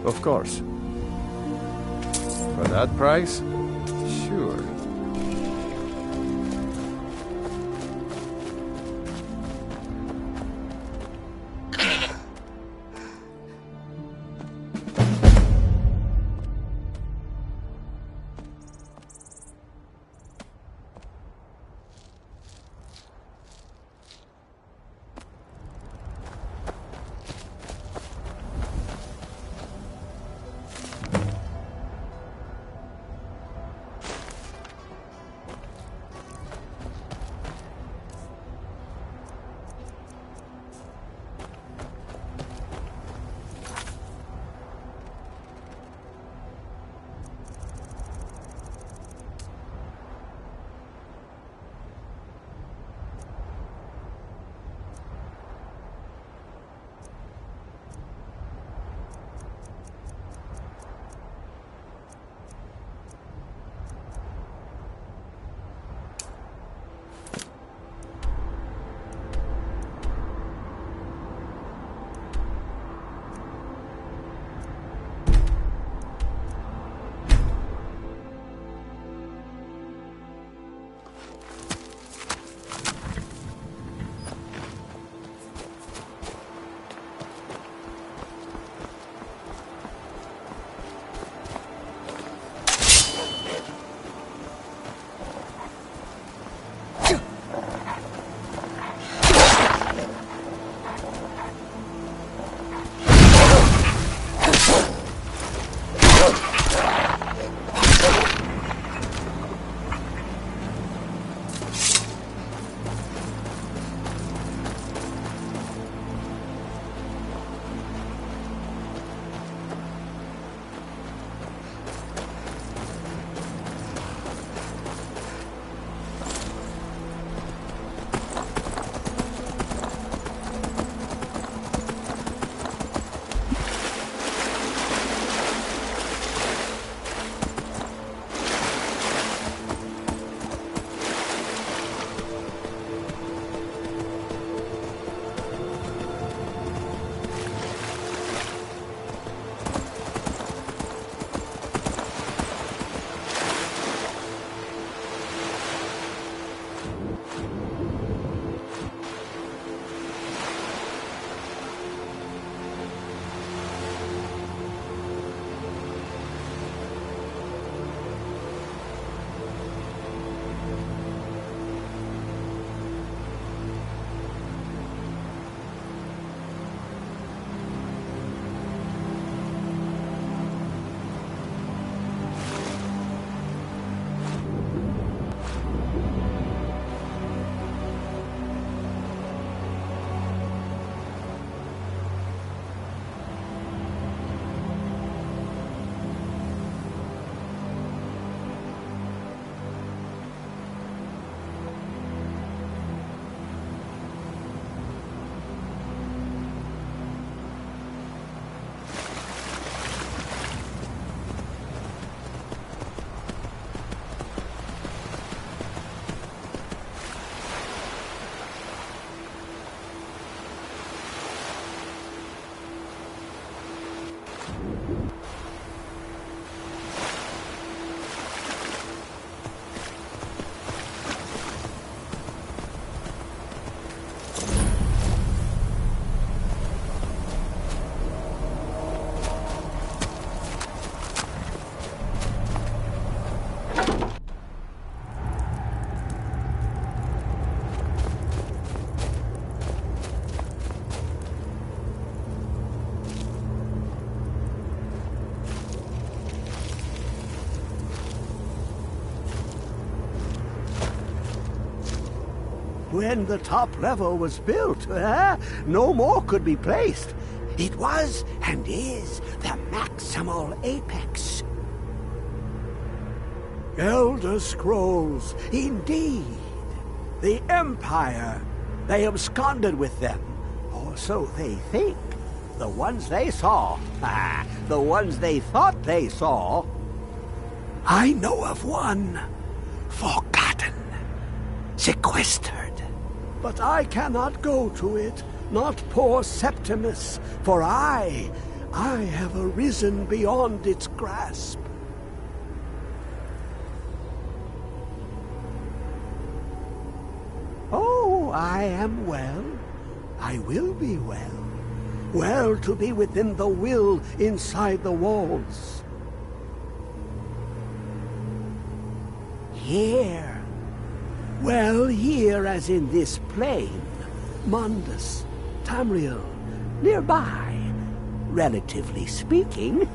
Of course. For that price? Sure.
When the top level was built, no more could be placed. It was and is the maximal apex. Elder Scrolls, indeed. The Empire. They absconded with them, or so they think. The ones they saw, the ones they thought they saw. I know of one, forgotten, sequestered. But I cannot go to it, not poor Septimus, for I have arisen beyond its grasp. Oh, I am well. I will be well. Well to be within the will inside the walls. Here. Well, here as in this plane. Mundus, Tamriel, nearby, relatively speaking.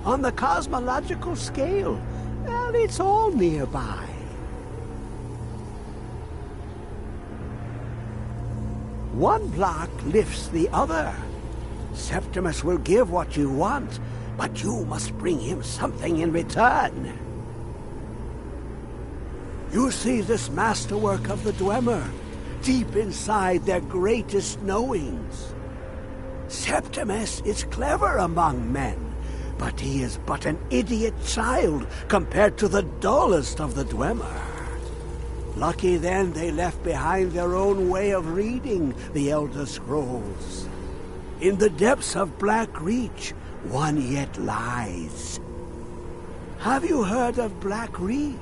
On the cosmological scale, well, it's all nearby. One block lifts the other. Septimus will give what you want, but you must bring him something in return. You see this masterwork of the Dwemer, deep inside their greatest knowings. Septimus is clever among men, but he is but an idiot child compared to the dullest of the Dwemer. Lucky then they left behind their own way of reading the Elder Scrolls. In the depths of Black Reach, one yet lies. Have you heard of Black Reach?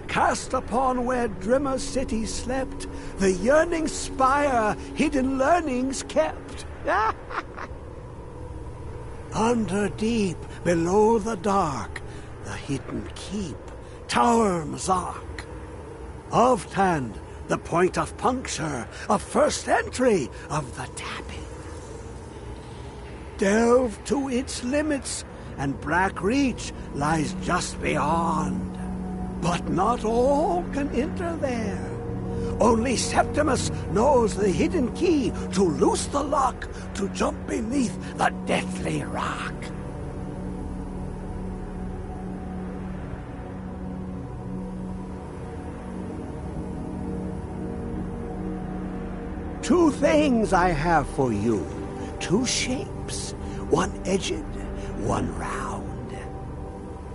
Cast upon where Drimmer City slept, the yearning spire hidden learnings kept. Under deep, below the dark, the hidden keep, Tower Mazark. Of Tand, the point of puncture, of first entry of the tapping. Delve to its limits, and Black Reach lies just beyond. But not all can enter there. Only Septimus knows the hidden key to loose the lock, to jump beneath the deathly rock. Two things I have for you. Two shapes. One edged, one round.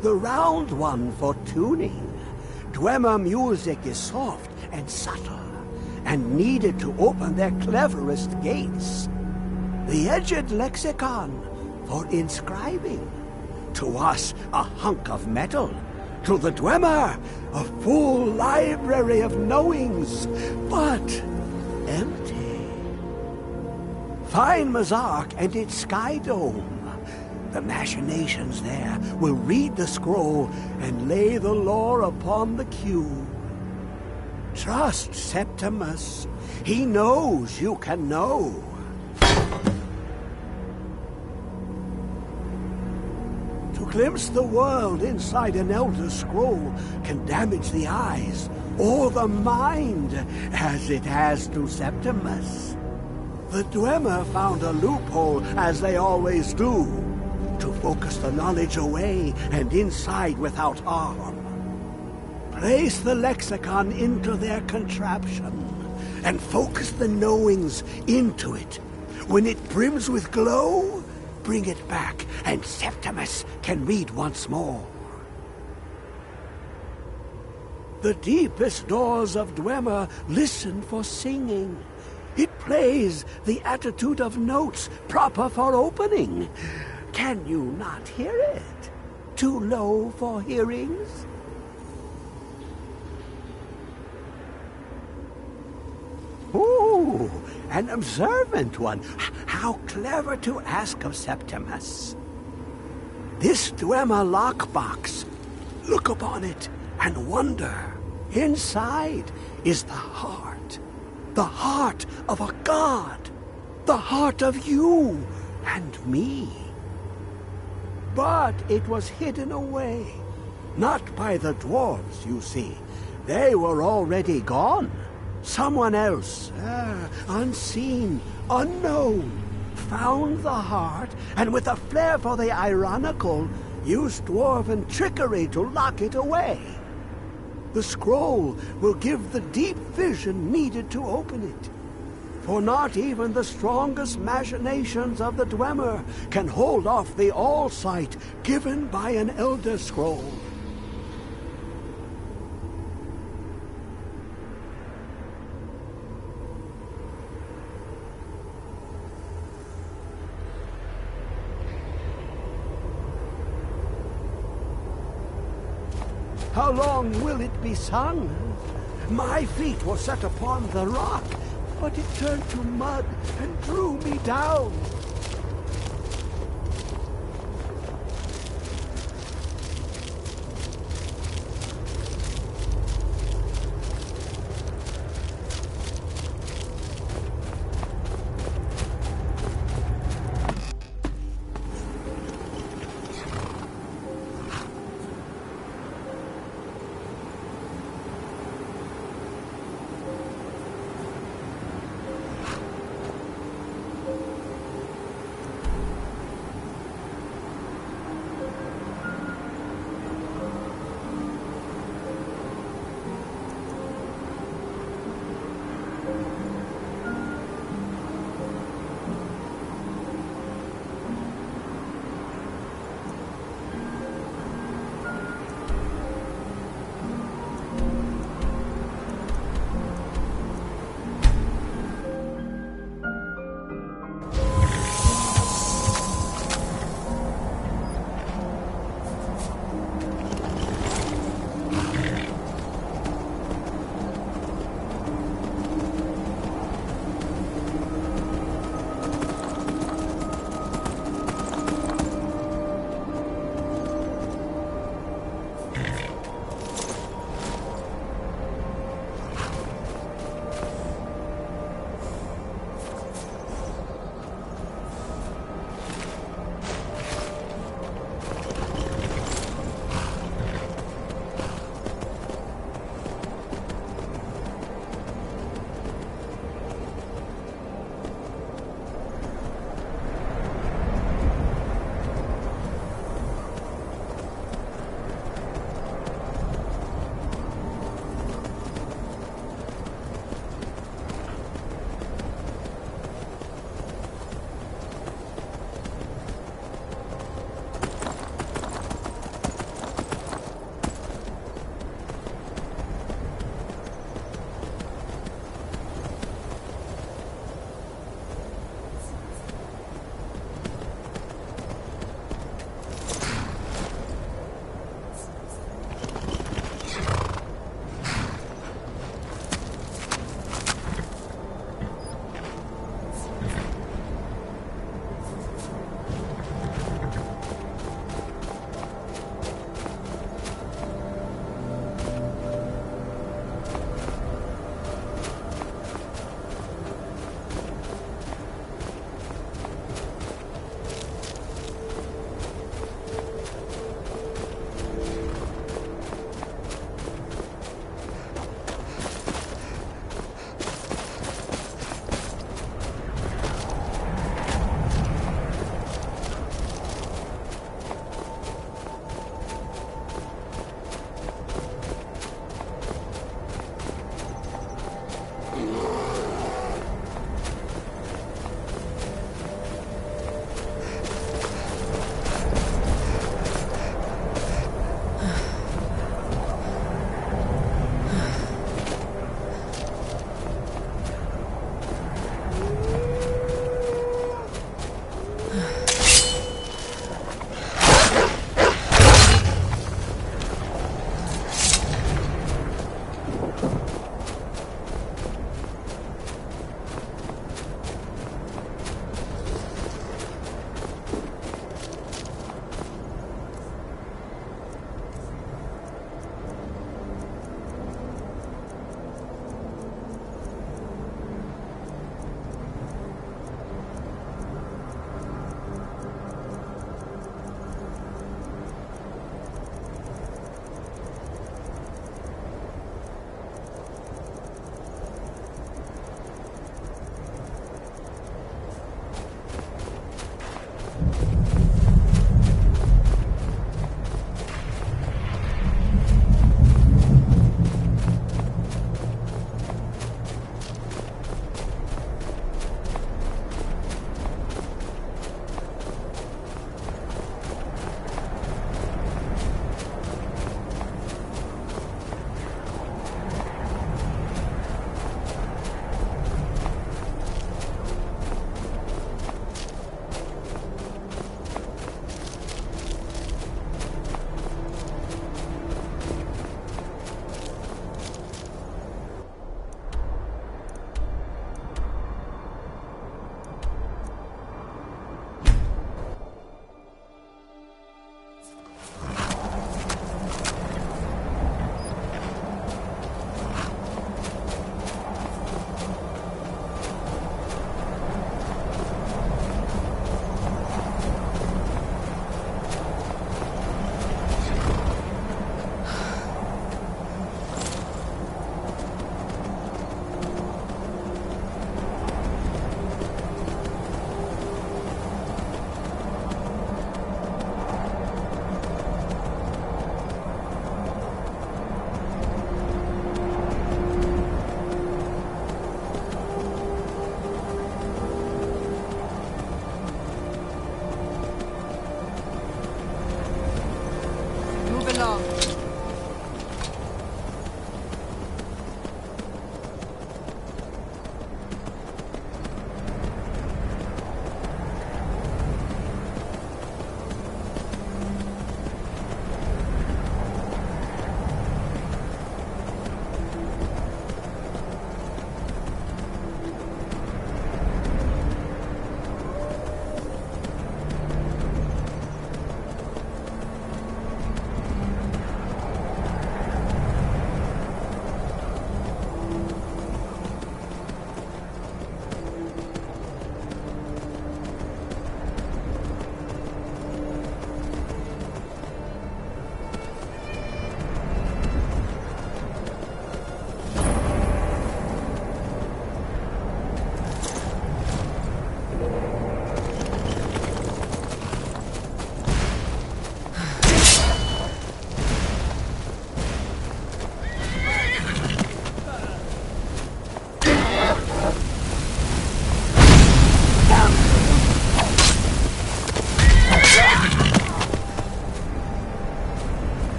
The round one for tuning. Dwemer music is soft and subtle, and needed to open their cleverest gates. The edged lexicon for inscribing. To us, a hunk of metal. To the Dwemer, a full library of knowings. But empty. Find Mazark and its sky dome. The machinations there will read the scroll and lay the lore upon the cube. Trust Septimus. He knows you can know. To glimpse the world inside an Elder Scroll can damage the eyes or the mind, as it has to Septimus. The Dwemer found a loophole, as they always do, to focus the knowledge away and inside without harm. Place the lexicon into their contraption, and focus the knowings into it. When it brims with glow, bring it back, and Septimus can read once more. The deepest doors of Dwemer listen for singing. It plays the attitude of notes proper for opening. Can you not hear it? Too low for hearings? Ooh, an observant one. How clever to ask of Septimus. This Dwemer lockbox. Look upon it and wonder. Inside is the heart. The heart of a god. The heart of you and me. But it was hidden away. Not by the dwarves, you see, they were already gone. Someone else, unseen, unknown, found the heart, and with a flair for the ironical, used dwarven trickery to lock it away. The scroll will give the deep vision needed to open it. For not even the strongest machinations of the Dwemer can hold off the all-sight given by an Elder Scroll. How long will it be sung? My feet were set upon the rock, but it turned to mud and drew me down.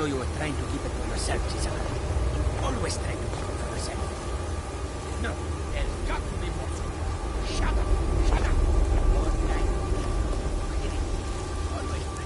know you were trying to keep it for yourself, Chisaka. Always trying to keep it for yourself. No, there's got to be more to it. Shut up. Shut up. All right. Always right.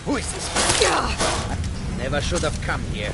Who is this? Never should have come here.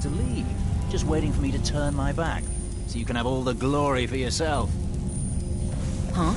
to leave, just waiting for me to turn my back, so you can have all the glory for yourself.
Huh?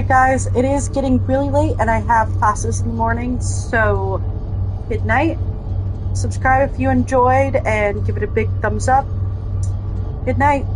Alright guys, it is getting really late and I have classes in the morning, so good night. Subscribe if you enjoyed and give it a big thumbs up. Good night.